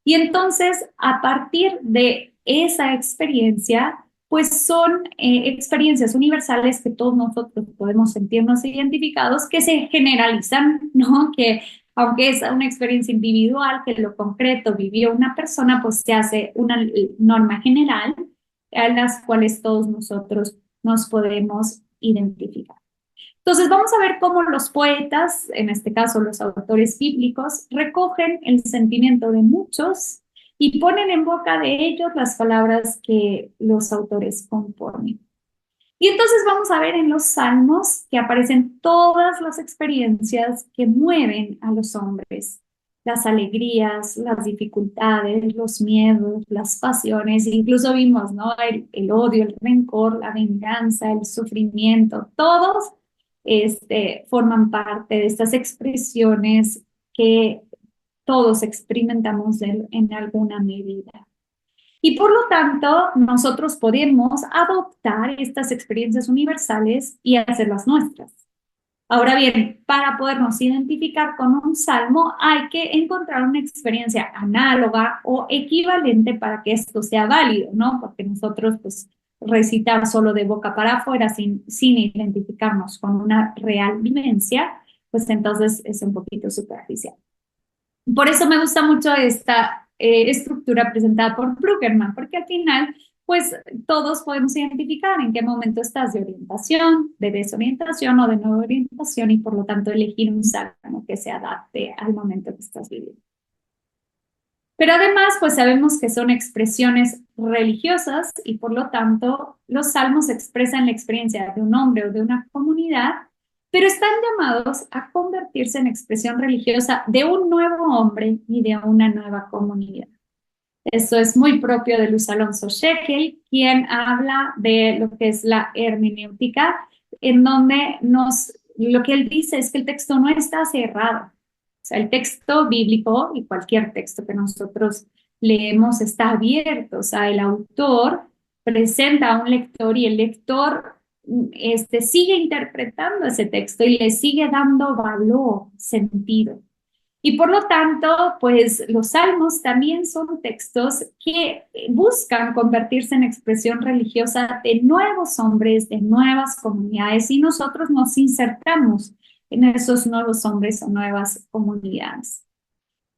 Y entonces, a partir de esa experiencia, pues son experiencias universales que todos nosotros podemos sentirnos identificados, que se generalizan, ¿no? Que aunque es una experiencia individual, que lo concreto vivió una persona, pues se hace una norma general a las cuales todos nosotros nos podemos identificar. Entonces vamos a ver cómo los poetas, en este caso los autores bíblicos, recogen el sentimiento de muchos y ponen en boca de ellos las palabras que los autores componen. Y entonces vamos a ver en los salmos que aparecen todas las experiencias que mueven a los hombres, las alegrías, las dificultades, los miedos, las pasiones, incluso vimos, ¿no? El odio, el rencor, la venganza, el sufrimiento, todos forman parte de estas expresiones que todos experimentamos en alguna medida. Y por lo tanto, nosotros podemos adoptar estas experiencias universales y hacerlas nuestras. Ahora bien, para podernos identificar con un salmo, hay que encontrar una experiencia análoga o equivalente para que esto sea válido, ¿no? Porque nosotros, pues, recitar solo de boca para afuera sin identificarnos con una real vivencia, pues entonces es un poquito superficial. Por eso me gusta mucho esta estructura presentada por Brueggemann, porque al final, pues todos podemos identificar en qué momento estás de orientación, de desorientación o de nueva orientación y por lo tanto elegir un salmo que se adapte al momento que estás viviendo. Pero además, pues sabemos que son expresiones religiosas y por lo tanto los salmos expresan la experiencia de un hombre o de una comunidad, pero están llamados a convertirse en expresión religiosa de un nuevo hombre y de una nueva comunidad. Esto es muy propio de Luis Alonso Shekel, quien habla de lo que es la hermenéutica, en donde lo que él dice es que el texto no está cerrado. O sea, el texto bíblico y cualquier texto que nosotros leemos está abierto. O sea, el autor presenta a un lector y el lector sigue interpretando ese texto y le sigue dando valor, sentido. Y por lo tanto, pues los salmos también son textos que buscan convertirse en expresión religiosa de nuevos hombres, de nuevas comunidades, y nosotros nos insertamos en esos nuevos hombres o nuevas comunidades.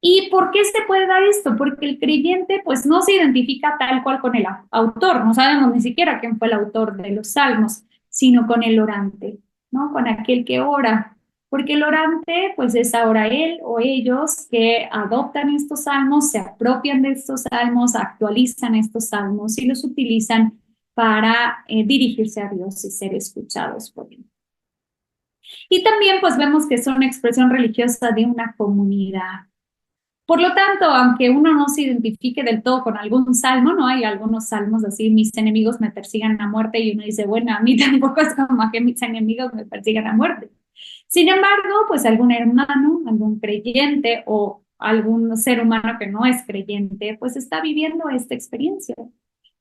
¿Y por qué se puede dar esto? Porque el creyente pues no se identifica tal cual con el autor, no sabemos ni siquiera quién fue el autor de los salmos, sino con el orante, ¿no? Con aquel que ora. Porque el orante pues es ahora él o ellos que adoptan estos salmos, se apropian de estos salmos, actualizan estos salmos y los utilizan para dirigirse a Dios y ser escuchados por él. Y también pues vemos que son una expresión religiosa de una comunidad. Por lo tanto, aunque uno no se identifique del todo con algún salmo, ¿no? Hay algunos salmos así, mis enemigos me persigan a muerte, y uno dice, bueno, a mí tampoco es como que mis enemigos me persigan a muerte. Sin embargo, pues algún hermano, algún creyente o algún ser humano que no es creyente, pues está viviendo esta experiencia.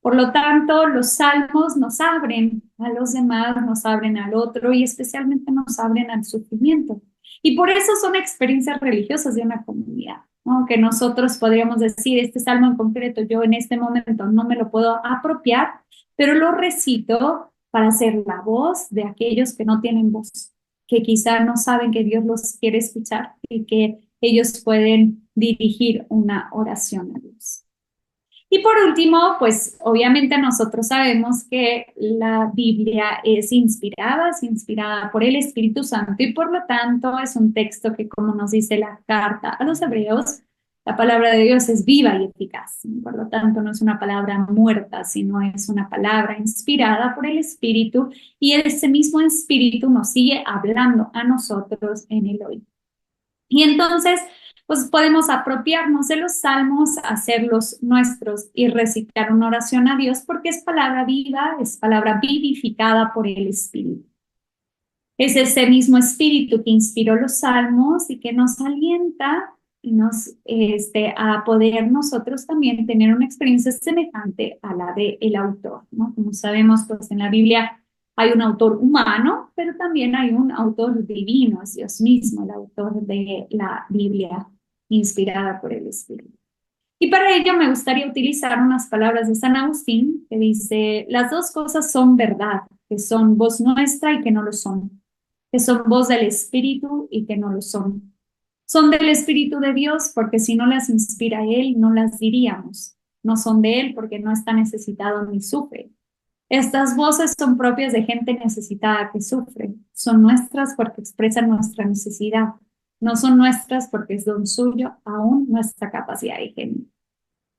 Por lo tanto, los salmos nos abren a los demás, nos abren al otro y especialmente nos abren al sufrimiento. Y por eso son experiencias religiosas de una comunidad, ¿no? Que nosotros podríamos decir, este salmo en concreto, yo en este momento no me lo puedo apropiar, pero lo recito para ser la voz de aquellos que no tienen voz, que quizá no saben que Dios los quiere escuchar y que ellos pueden dirigir una oración a Dios. Y por último, pues obviamente nosotros sabemos que la Biblia es inspirada por el Espíritu Santo y por lo tanto es un texto que, como nos dice la carta a los hebreos, la palabra de Dios es viva y eficaz. Por lo tanto, no es una palabra muerta, sino es una palabra inspirada por el Espíritu y ese mismo Espíritu nos sigue hablando a nosotros en el hoy. Y entonces, pues podemos apropiarnos de los salmos, hacerlos nuestros y recitar una oración a Dios porque es palabra viva, es palabra vivificada por el Espíritu. Es ese mismo Espíritu que inspiró los salmos y que nos alienta y nos, a poder nosotros también tener una experiencia semejante a la del autor, ¿no? Como sabemos, pues en la Biblia hay un autor humano, pero también hay un autor divino, es Dios mismo, el autor de la Biblia inspirada por el Espíritu. Y para ello me gustaría utilizar unas palabras de San Agustín que dice, las dos cosas son verdad, que son voz nuestra y que no lo son, que son voz del Espíritu y que no lo son. Son del Espíritu de Dios porque si no las inspira Él, no las diríamos. No son de Él porque no está necesitado ni sufre. Estas voces son propias de gente necesitada que sufre. Son nuestras porque expresan nuestra necesidad. No son nuestras porque es don suyo, aún nuestra capacidad de genio.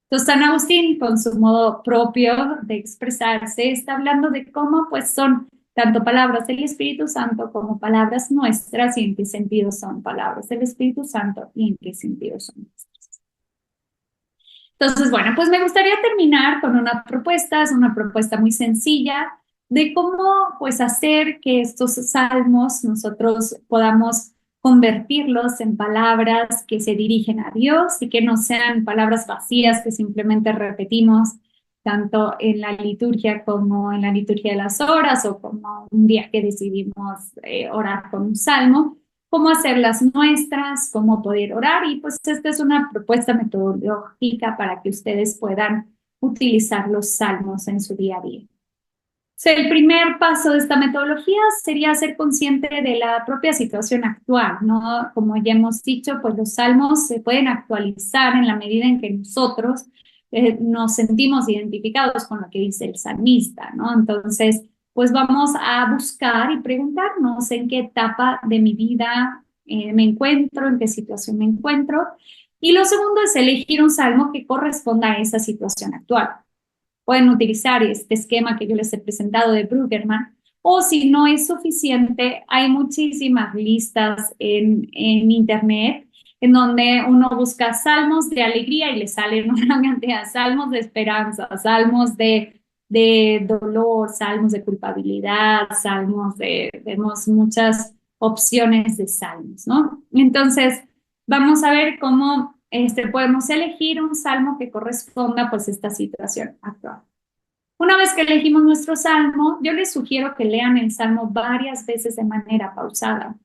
Entonces, San Agustín, con su modo propio de expresarse, está hablando de cómo pues son tanto palabras del Espíritu Santo como palabras nuestras y en qué sentido son palabras del Espíritu Santo y en qué sentido son nuestras. Entonces, bueno, pues me gustaría terminar con una propuesta, es una propuesta muy sencilla de cómo pues hacer que estos salmos nosotros podamos convertirlos en palabras que se dirigen a Dios y que no sean palabras vacías que simplemente repetimos tanto en la liturgia como en la liturgia de las horas o como un día que decidimos orar con un salmo, cómo hacerlas nuestras, cómo poder orar y pues esta es una propuesta metodológica para que ustedes puedan utilizar los salmos en su día a día. El primer paso de esta metodología sería ser consciente de la propia situación actual, ¿no? Como ya hemos dicho, pues los salmos se pueden actualizar en la medida en que nosotros nos sentimos identificados con lo que dice el salmista, ¿no? Entonces, pues vamos a buscar y preguntarnos en qué etapa de mi vida me encuentro, en qué situación me encuentro. Y lo segundo es elegir un salmo que corresponda a esa situación actual. Pueden utilizar este esquema que yo les he presentado de Brueggemann, o si no es suficiente, hay muchísimas listas en internet en donde uno busca salmos de alegría y le salen una cantidad de salmos de esperanza, salmos de dolor, salmos de culpabilidad, salmos vemos muchas opciones de salmos, ¿no? Entonces, vamos a ver cómo podemos elegir un salmo que corresponda pues a esta situación actual. Una vez que elegimos nuestro salmo, yo les sugiero que lean el salmo varias veces de manera pausada.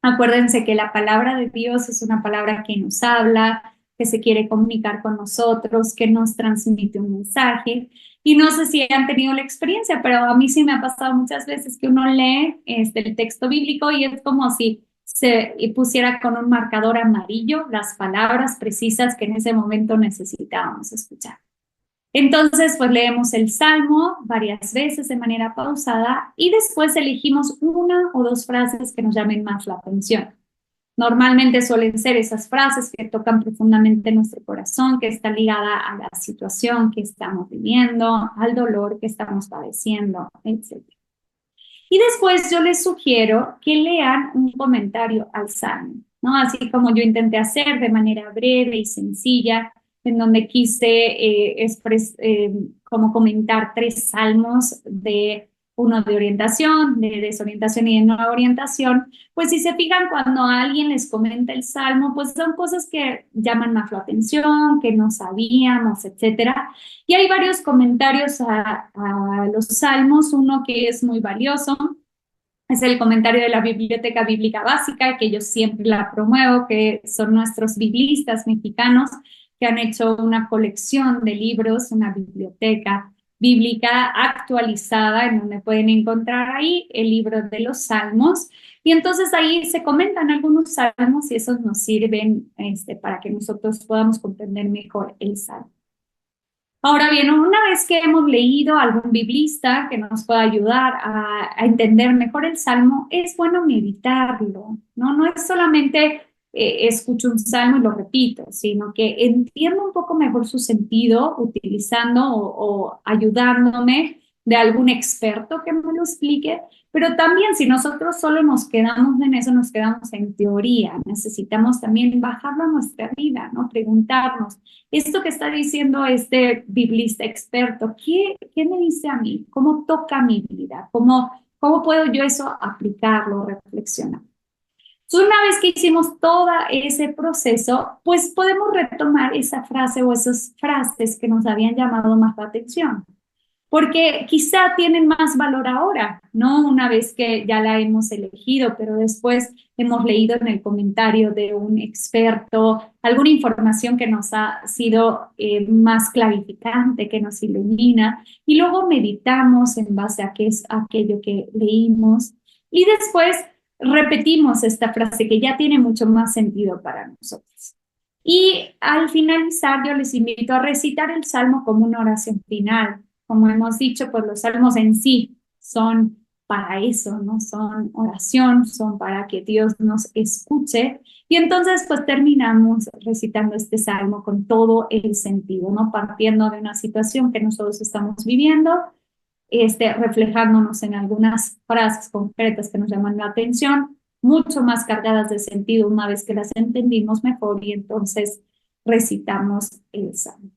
Acuérdense que la palabra de Dios es una palabra que nos habla, que se quiere comunicar con nosotros, que nos transmite un mensaje. Y no sé si han tenido la experiencia, pero a mí sí me ha pasado muchas veces que uno lee el texto bíblico y es como si se pusiera con un marcador amarillo las palabras precisas que en ese momento necesitábamos escuchar. Entonces, pues leemos el Salmo varias veces de manera pausada y después elegimos una o dos frases que nos llamen más la atención. Normalmente suelen ser esas frases que tocan profundamente nuestro corazón, que está ligada a la situación que estamos viviendo, al dolor que estamos padeciendo, etc. Y después yo les sugiero que lean un comentario al Salmo, ¿no? Así como yo intenté hacer de manera breve y sencilla, en donde quise como comentar 3 salmos de uno de orientación, de desorientación y de nueva orientación, pues si se fijan cuando alguien les comenta el Salmo, pues son cosas que llaman más la atención, que no sabíamos, etcétera. Y hay varios comentarios a los Salmos, uno que es muy valioso, es el comentario de la Biblioteca Bíblica Básica, que yo siempre la promuevo, que son nuestros biblistas mexicanos que han hecho una colección de libros, una biblioteca bíblica actualizada, en donde pueden encontrar ahí el libro de los Salmos. Y entonces ahí se comentan algunos salmos y esos nos sirven para que nosotros podamos comprender mejor el salmo. Ahora bien, una vez que hemos leído a algún biblista que nos pueda ayudar a entender mejor el salmo, es bueno meditarlo, ¿no? No es solamente escucho un salmo y lo repito, sino que entiendo un poco mejor su sentido utilizando o ayudándome de algún experto que me lo explique, pero también si nosotros solo nos quedamos en eso, nos quedamos en teoría, necesitamos también bajarlo a nuestra vida, ¿no? Preguntarnos, esto que está diciendo este biblista experto, ¿qué me dice a mí? ¿Cómo toca mi vida? ¿Cómo puedo yo eso aplicarlo, reflexionar? Entonces, una vez que hicimos todo ese proceso, pues podemos retomar esa frase o esas frases que nos habían llamado más la atención, porque quizá tienen más valor ahora, ¿no? Una vez que ya la hemos elegido, pero después hemos leído en el comentario de un experto alguna información que nos ha sido más clarificante, que nos ilumina, y luego meditamos en base a qué es aquello que leímos, y después repetimos esta frase que ya tiene mucho más sentido para nosotros. Y al finalizar, yo les invito a recitar el Salmo como una oración final. Como hemos dicho, pues los salmos en sí son para eso, ¿no? Son oración, son para que Dios nos escuche. Y entonces, pues terminamos recitando este salmo con todo el sentido, ¿no? Partiendo de una situación que nosotros estamos viviendo, reflejándonos en algunas frases concretas que nos llaman la atención, mucho más cargadas de sentido una vez que las entendimos mejor y entonces recitamos el salmo.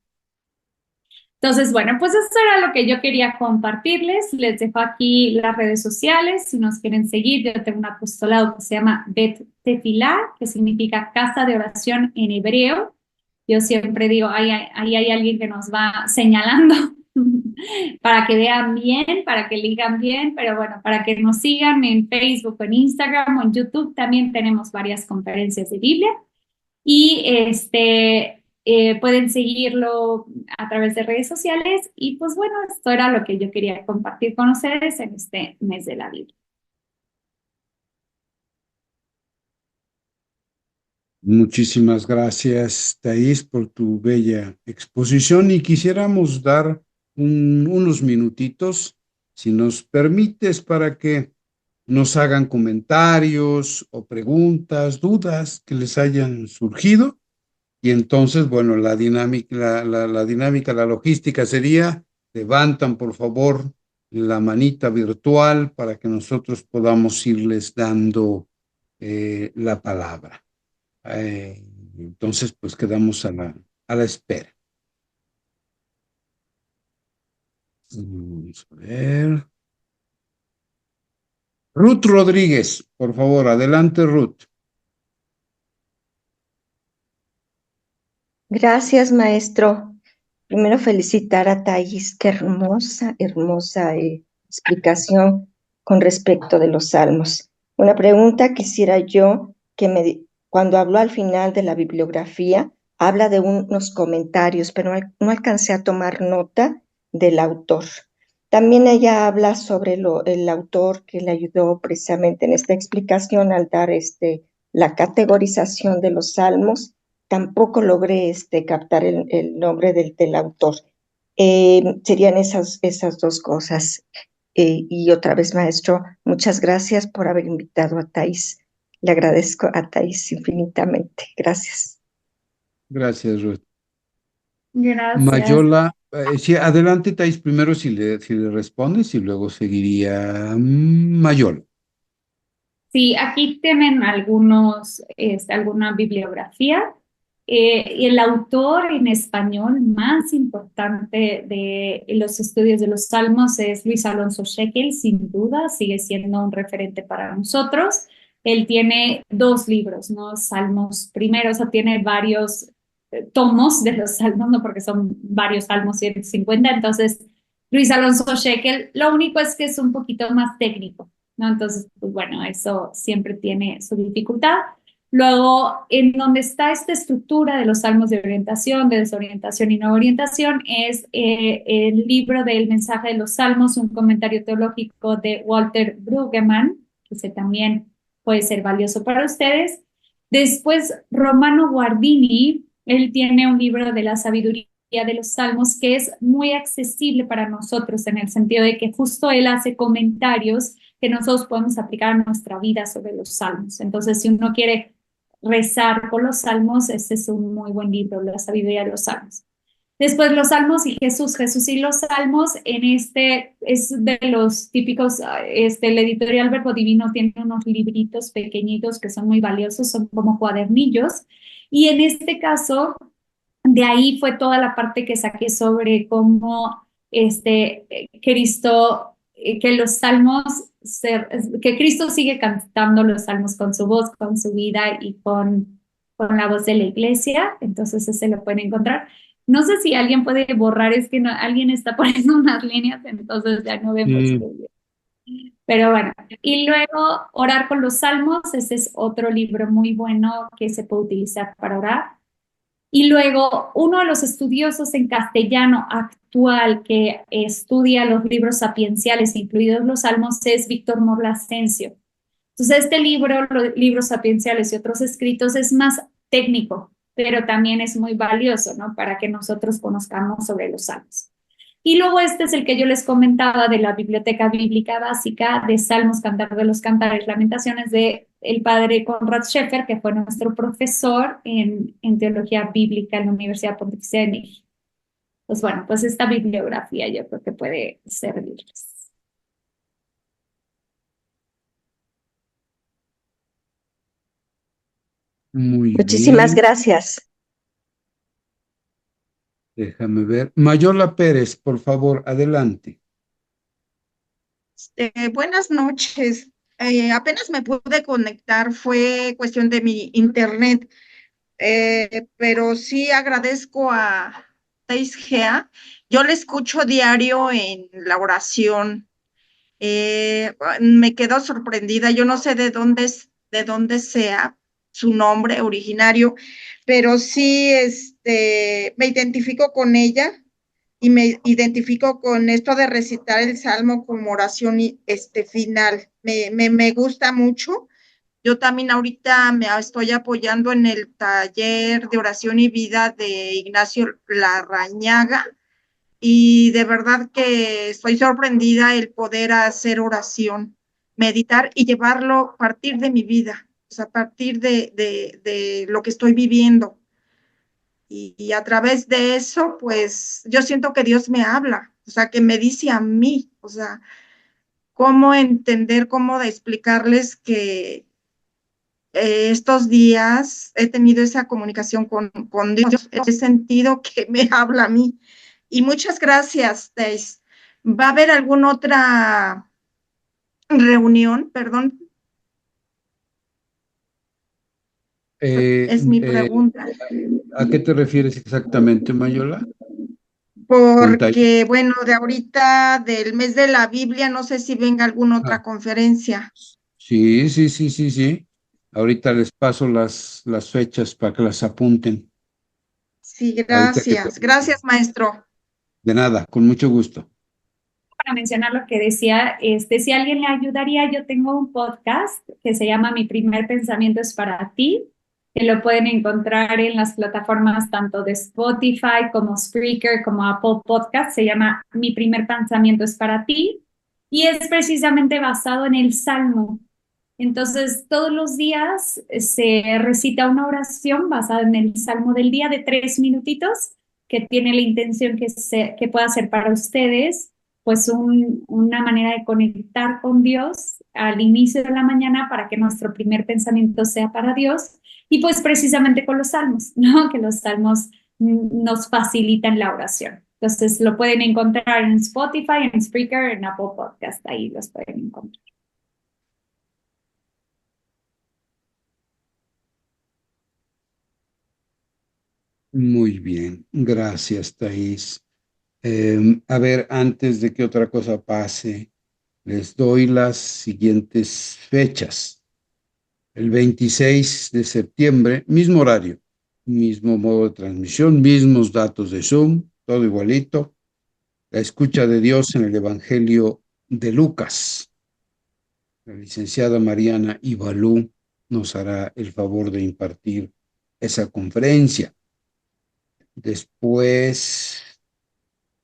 Entonces, bueno, pues eso era lo que yo quería compartirles. Les dejo aquí las redes sociales. Si nos quieren seguir, yo tengo un apostolado que se llama Bet Tefilá, que significa casa de oración en hebreo. Yo siempre digo, ahí hay alguien que nos va señalando para que vean bien, para que ligan bien, pero bueno, para que nos sigan en Facebook, en Instagram o en YouTube, también tenemos varias conferencias de Biblia. Y pueden seguirlo a través de redes sociales. Y pues bueno, esto era lo que yo quería compartir con ustedes en este mes de la Biblia. Muchísimas gracias, Thais, por tu bella exposición y quisiéramos dar unos minutitos, si nos permites, para que nos hagan comentarios o preguntas, dudas que les hayan surgido. Y entonces, bueno, la dinámica, la logística sería, levantan por favor la manita virtual para que nosotros podamos irles dando la palabra. Entonces, pues quedamos a la espera. Vamos a ver. Ruth Rodríguez, por favor, adelante, Ruth. Gracias, maestro. Primero felicitar a Thais, qué hermosa explicación con respecto de los salmos. Una pregunta quisiera yo cuando habló al final de la bibliografía, habla de unos comentarios, pero no alcancé a tomar nota del autor. También ella habla sobre el autor que le ayudó precisamente en esta explicación al dar la categorización de los salmos. Tampoco logré captar el nombre del autor. Serían esas dos cosas. Y otra vez, maestro, muchas gracias por haber invitado a Thais. Le agradezco a Thais infinitamente. Gracias. Gracias, Ruth. Gracias. Mayola, sí, adelante, Thais, primero si le respondes y luego seguiría Mayola. Sí, aquí tienen alguna bibliografía. y el autor en español más importante de los estudios de los salmos es Luis Alonso Shekel, sin duda, sigue siendo un referente para nosotros. Él tiene 2 libros, ¿no? Salmos primero, o sea, tiene varios tomos de los salmos, ¿no? Porque son varios salmos, 150. Entonces, Luis Alonso Shekel, lo único es que es un poquito más técnico, ¿no? Entonces, pues bueno, eso siempre tiene su dificultad. Luego, en donde está esta estructura de los salmos de orientación, de desorientación y nueva orientación, es el libro del mensaje de los salmos, un comentario teológico de Walter Brueggemann, que ese también puede ser valioso para ustedes. Después, Romano Guardini, él tiene un libro de la sabiduría de los salmos que es muy accesible para nosotros en el sentido de que justo él hace comentarios que nosotros podemos aplicar a nuestra vida sobre los salmos. Entonces, si uno quiere rezar con los salmos, este es un muy buen libro, La sabiduría de los salmos. Después los salmos y Jesús, Jesús y los salmos, en este es de los típicos, el editorial Verbo Divino tiene unos libritos pequeñitos que son muy valiosos, son como cuadernillos, y en este caso, de ahí fue toda la parte que saqué sobre cómo Cristo, que los salmos, que Cristo sigue cantando los salmos con su voz, con su vida y con la voz de la iglesia, entonces ese lo pueden encontrar. No sé si alguien puede borrar, es que no, alguien está poniendo unas líneas, entonces ya no vemos. Pero bueno, y luego orar con los salmos, ese es otro libro muy bueno que se puede utilizar para orar. Y luego, uno de los estudiosos en castellano actual que estudia los libros sapienciales, incluidos los salmos, es Víctor Morlasencio. Entonces, este libro, los libros sapienciales y otros escritos, es más técnico, pero también es muy valioso, ¿no? Para que nosotros conozcamos sobre los salmos. Y luego este es el que yo les comentaba de la Biblioteca Bíblica Básica de Salmos, Cantar de los Cantares, Lamentaciones de el padre Conrad Schaeffer, que fue nuestro profesor en Teología Bíblica en la Universidad Pontificia de México. Pues bueno, pues esta bibliografía yo creo que puede servirles. Muy Muchísimas bien. gracias. Déjame ver. Mayola Pérez, por favor, adelante. Buenas noches. Apenas me pude conectar, fue cuestión de mi internet, pero sí agradezco a Gea. Yo le escucho diario en la oración. Me quedo sorprendida. Yo no sé de dónde sea su nombre originario, pero sí, me identifico con ella y me identifico con esto de recitar el salmo como oración final. Me gusta mucho. Yo también ahorita me estoy apoyando en el taller de oración y vida de Ignacio Larrañaga y de verdad que estoy sorprendida el poder hacer oración, meditar y llevarlo a partir de mi vida, o sea, a partir de lo que estoy viviendo. Y a través de eso, pues yo siento que Dios me habla, o sea, que me dice a mí, o sea, cómo entender, cómo explicarles que estos días he tenido esa comunicación con Dios, he sentido que me habla a mí. Y muchas gracias, Teis. ¿Va a haber alguna otra reunión? Perdón. Es mi pregunta. ¿A qué te refieres exactamente, Mayola? Porque, bueno, de ahorita, del mes de la Biblia, no sé si venga alguna otra conferencia. Sí, sí, sí, sí, sí. Ahorita les paso las fechas para que las apunten. Sí, Ahorita que gracias. Gracias, maestro. De nada, con mucho gusto. Para mencionar lo que decía, si alguien le ayudaría, yo tengo un podcast que se llama Mi primer pensamiento es para ti, que lo pueden encontrar en las plataformas tanto de Spotify como Spreaker como Apple Podcast. Se llama Mi primer pensamiento es para ti y es precisamente basado en el Salmo. Entonces, todos los días se recita una oración basada en el Salmo del día de 3 minutitos que tiene la intención que pueda ser para ustedes pues una manera de conectar con Dios al inicio de la mañana para que nuestro primer pensamiento sea para Dios Y pues precisamente con los salmos, ¿no? Que los salmos nos facilitan la oración. Entonces lo pueden encontrar en Spotify, en Spreaker, en Apple Podcast, ahí los pueden encontrar. Muy bien, gracias, Thais. A ver, antes de que otra cosa pase, les doy las siguientes fechas. El 26 de septiembre, mismo horario, mismo modo de transmisión, mismos datos de Zoom, todo igualito. La escucha de Dios en el Evangelio de Lucas. La licenciada Mariana Ibalú nos hará el favor de impartir esa conferencia. Después,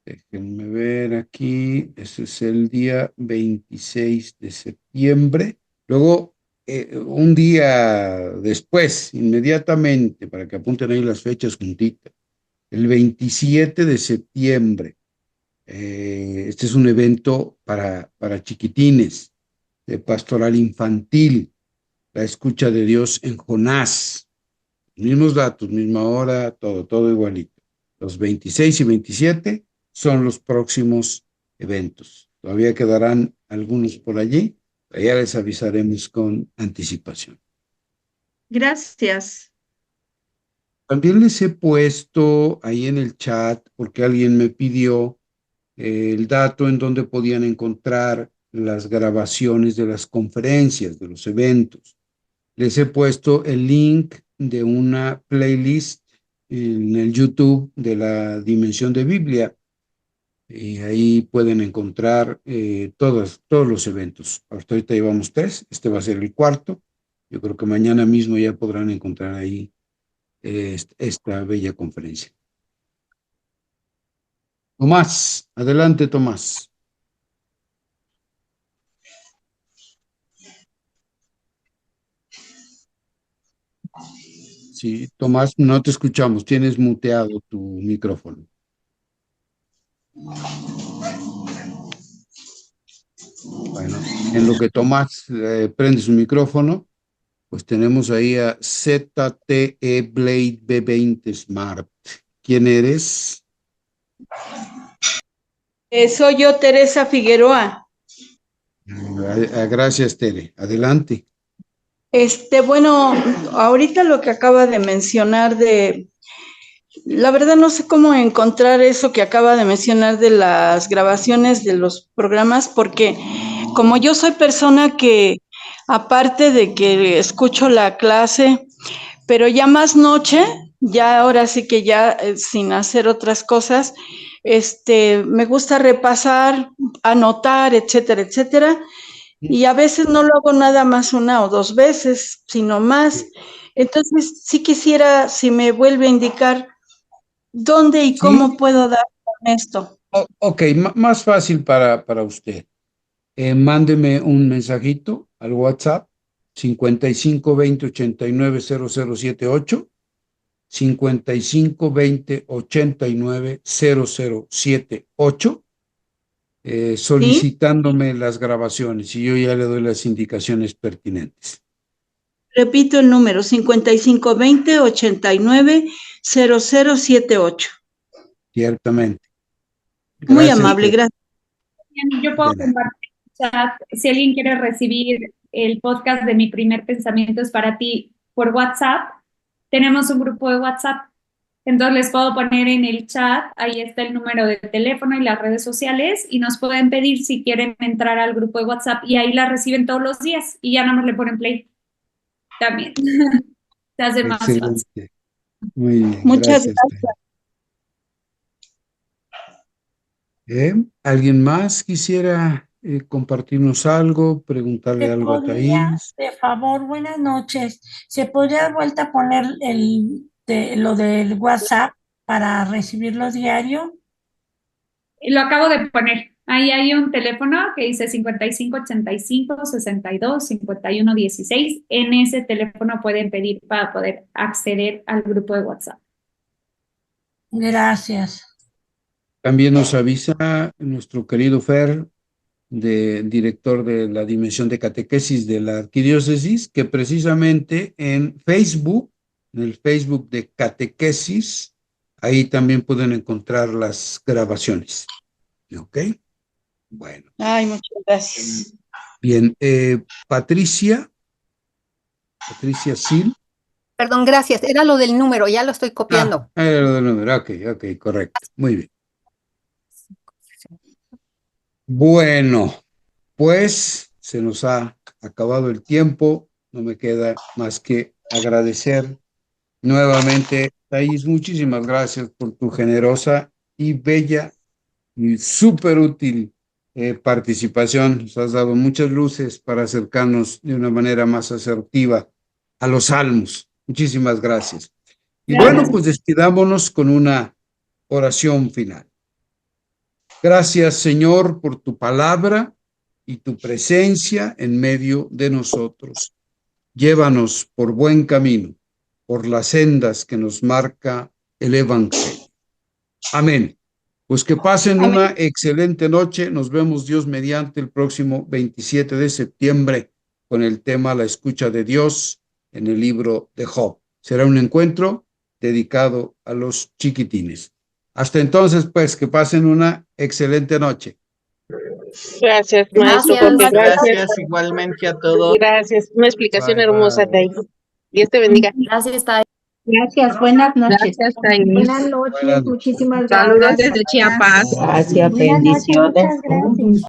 déjenme ver aquí, ese es el día 26 de septiembre. Luego, un día después, inmediatamente, para que apunten ahí las fechas juntitas, el 27 de septiembre. Este es un evento para chiquitines, de pastoral infantil, la escucha de Dios en Jonás. Mismos datos, misma hora, todo igualito. Los 26 y 27 son los próximos eventos. Todavía quedarán algunos por allí, ya les avisaremos con anticipación. Gracias. También les he puesto ahí en el chat, porque alguien me pidió el dato en donde podían encontrar las grabaciones de las conferencias, de los eventos. Les he puesto el link de una playlist en el YouTube de la Dimensión de Biblia y ahí pueden encontrar todos los eventos. Hasta ahorita llevamos 3, este va a ser el 4. Yo creo que mañana mismo ya podrán encontrar ahí esta bella conferencia. Tomás, adelante, Tomás. Sí, Tomás, no te escuchamos, tienes muteado tu micrófono. Bueno, en lo que Tomás prende su micrófono, pues tenemos ahí a ZTE Blade B20 Smart. ¿Quién eres? Soy yo, Teresa Figueroa. Gracias, Tere. Adelante. Bueno, ahorita lo que acaba de mencionar la verdad no sé cómo encontrar eso que acaba de mencionar de las grabaciones de los programas, porque como yo soy persona que, aparte de que escucho la clase, pero ya más noche, ya ahora sí que ya sin hacer otras cosas, me gusta repasar, anotar, etcétera, etcétera. Y a veces no lo hago nada más 1 o 2 veces, sino más. Entonces, sí quisiera, si me vuelve a indicar dónde y cómo puedo dar con esto. Ok, más fácil para usted. Mándeme un mensajito al WhatsApp 55 20 89 0078, 55 20 89 0078, solicitándome ¿Sí? las grabaciones y yo ya le doy las indicaciones pertinentes. Repito el número, 55 20 89 0078. Ciertamente. Gracias. Muy amable, gracias. Yo puedo compartir el chat. Si alguien quiere recibir el podcast de Mi Primer Pensamiento es para ti por WhatsApp, tenemos un grupo de WhatsApp. Entonces les puedo poner en el chat, ahí está el número de teléfono y las redes sociales y nos pueden pedir si quieren entrar al grupo de WhatsApp y ahí la reciben todos los días y ya nada más le ponen play. También. Se hace más fácil. Muy bien. Muchas gracias. ¿Alguien más quisiera compartirnos algo, preguntarle algo a Thais? De favor, buenas noches. ¿Se podría de vuelta poner lo del WhatsApp para recibirlo diario? Lo acabo de poner. Ahí hay un teléfono que dice 55 85 62 51 16. En ese teléfono pueden pedir para poder acceder al grupo de WhatsApp. Gracias. También nos avisa nuestro querido Fer, director de la Dimensión de Catequesis de la Arquidiócesis, que precisamente en Facebook en el Facebook de Catequesis. Ahí también pueden encontrar las grabaciones. ¿Ok? Bueno. Ay, muchas gracias. Bien. Patricia Sil. Perdón, gracias. Era lo del número, ya lo estoy copiando. Era lo del número. Ok, correcto. Muy bien. Bueno, pues se nos ha acabado el tiempo. No me queda más que agradecer nuevamente, Thais. Muchísimas gracias por tu generosa y bella y súper útil participación. Nos has dado muchas luces para acercarnos de una manera más asertiva a los salmos. Muchísimas gracias. Y bueno, pues despidámonos con una oración final. Gracias, Señor, por tu palabra y tu presencia en medio de nosotros. Llévanos por buen camino, por las sendas que nos marca el Evangelio. Amén. Pues que pasen una excelente noche. Nos vemos, Dios mediante, el próximo 27 de septiembre con el tema La escucha de Dios en el libro de Job. Será un encuentro dedicado a los chiquitines. Hasta entonces, pues, que pasen una excelente noche. Gracias, maestro. Gracias igualmente a todos. Gracias. Una explicación Bye, hermosa, bye. Thais. Dios te bendiga. Gracias, Thais. Gracias, buenas noches. Gracias, Thais. Buenas noches, muchísimas gracias. Saludos desde Chiapas. Gracias, bendiciones. Muchas gracias.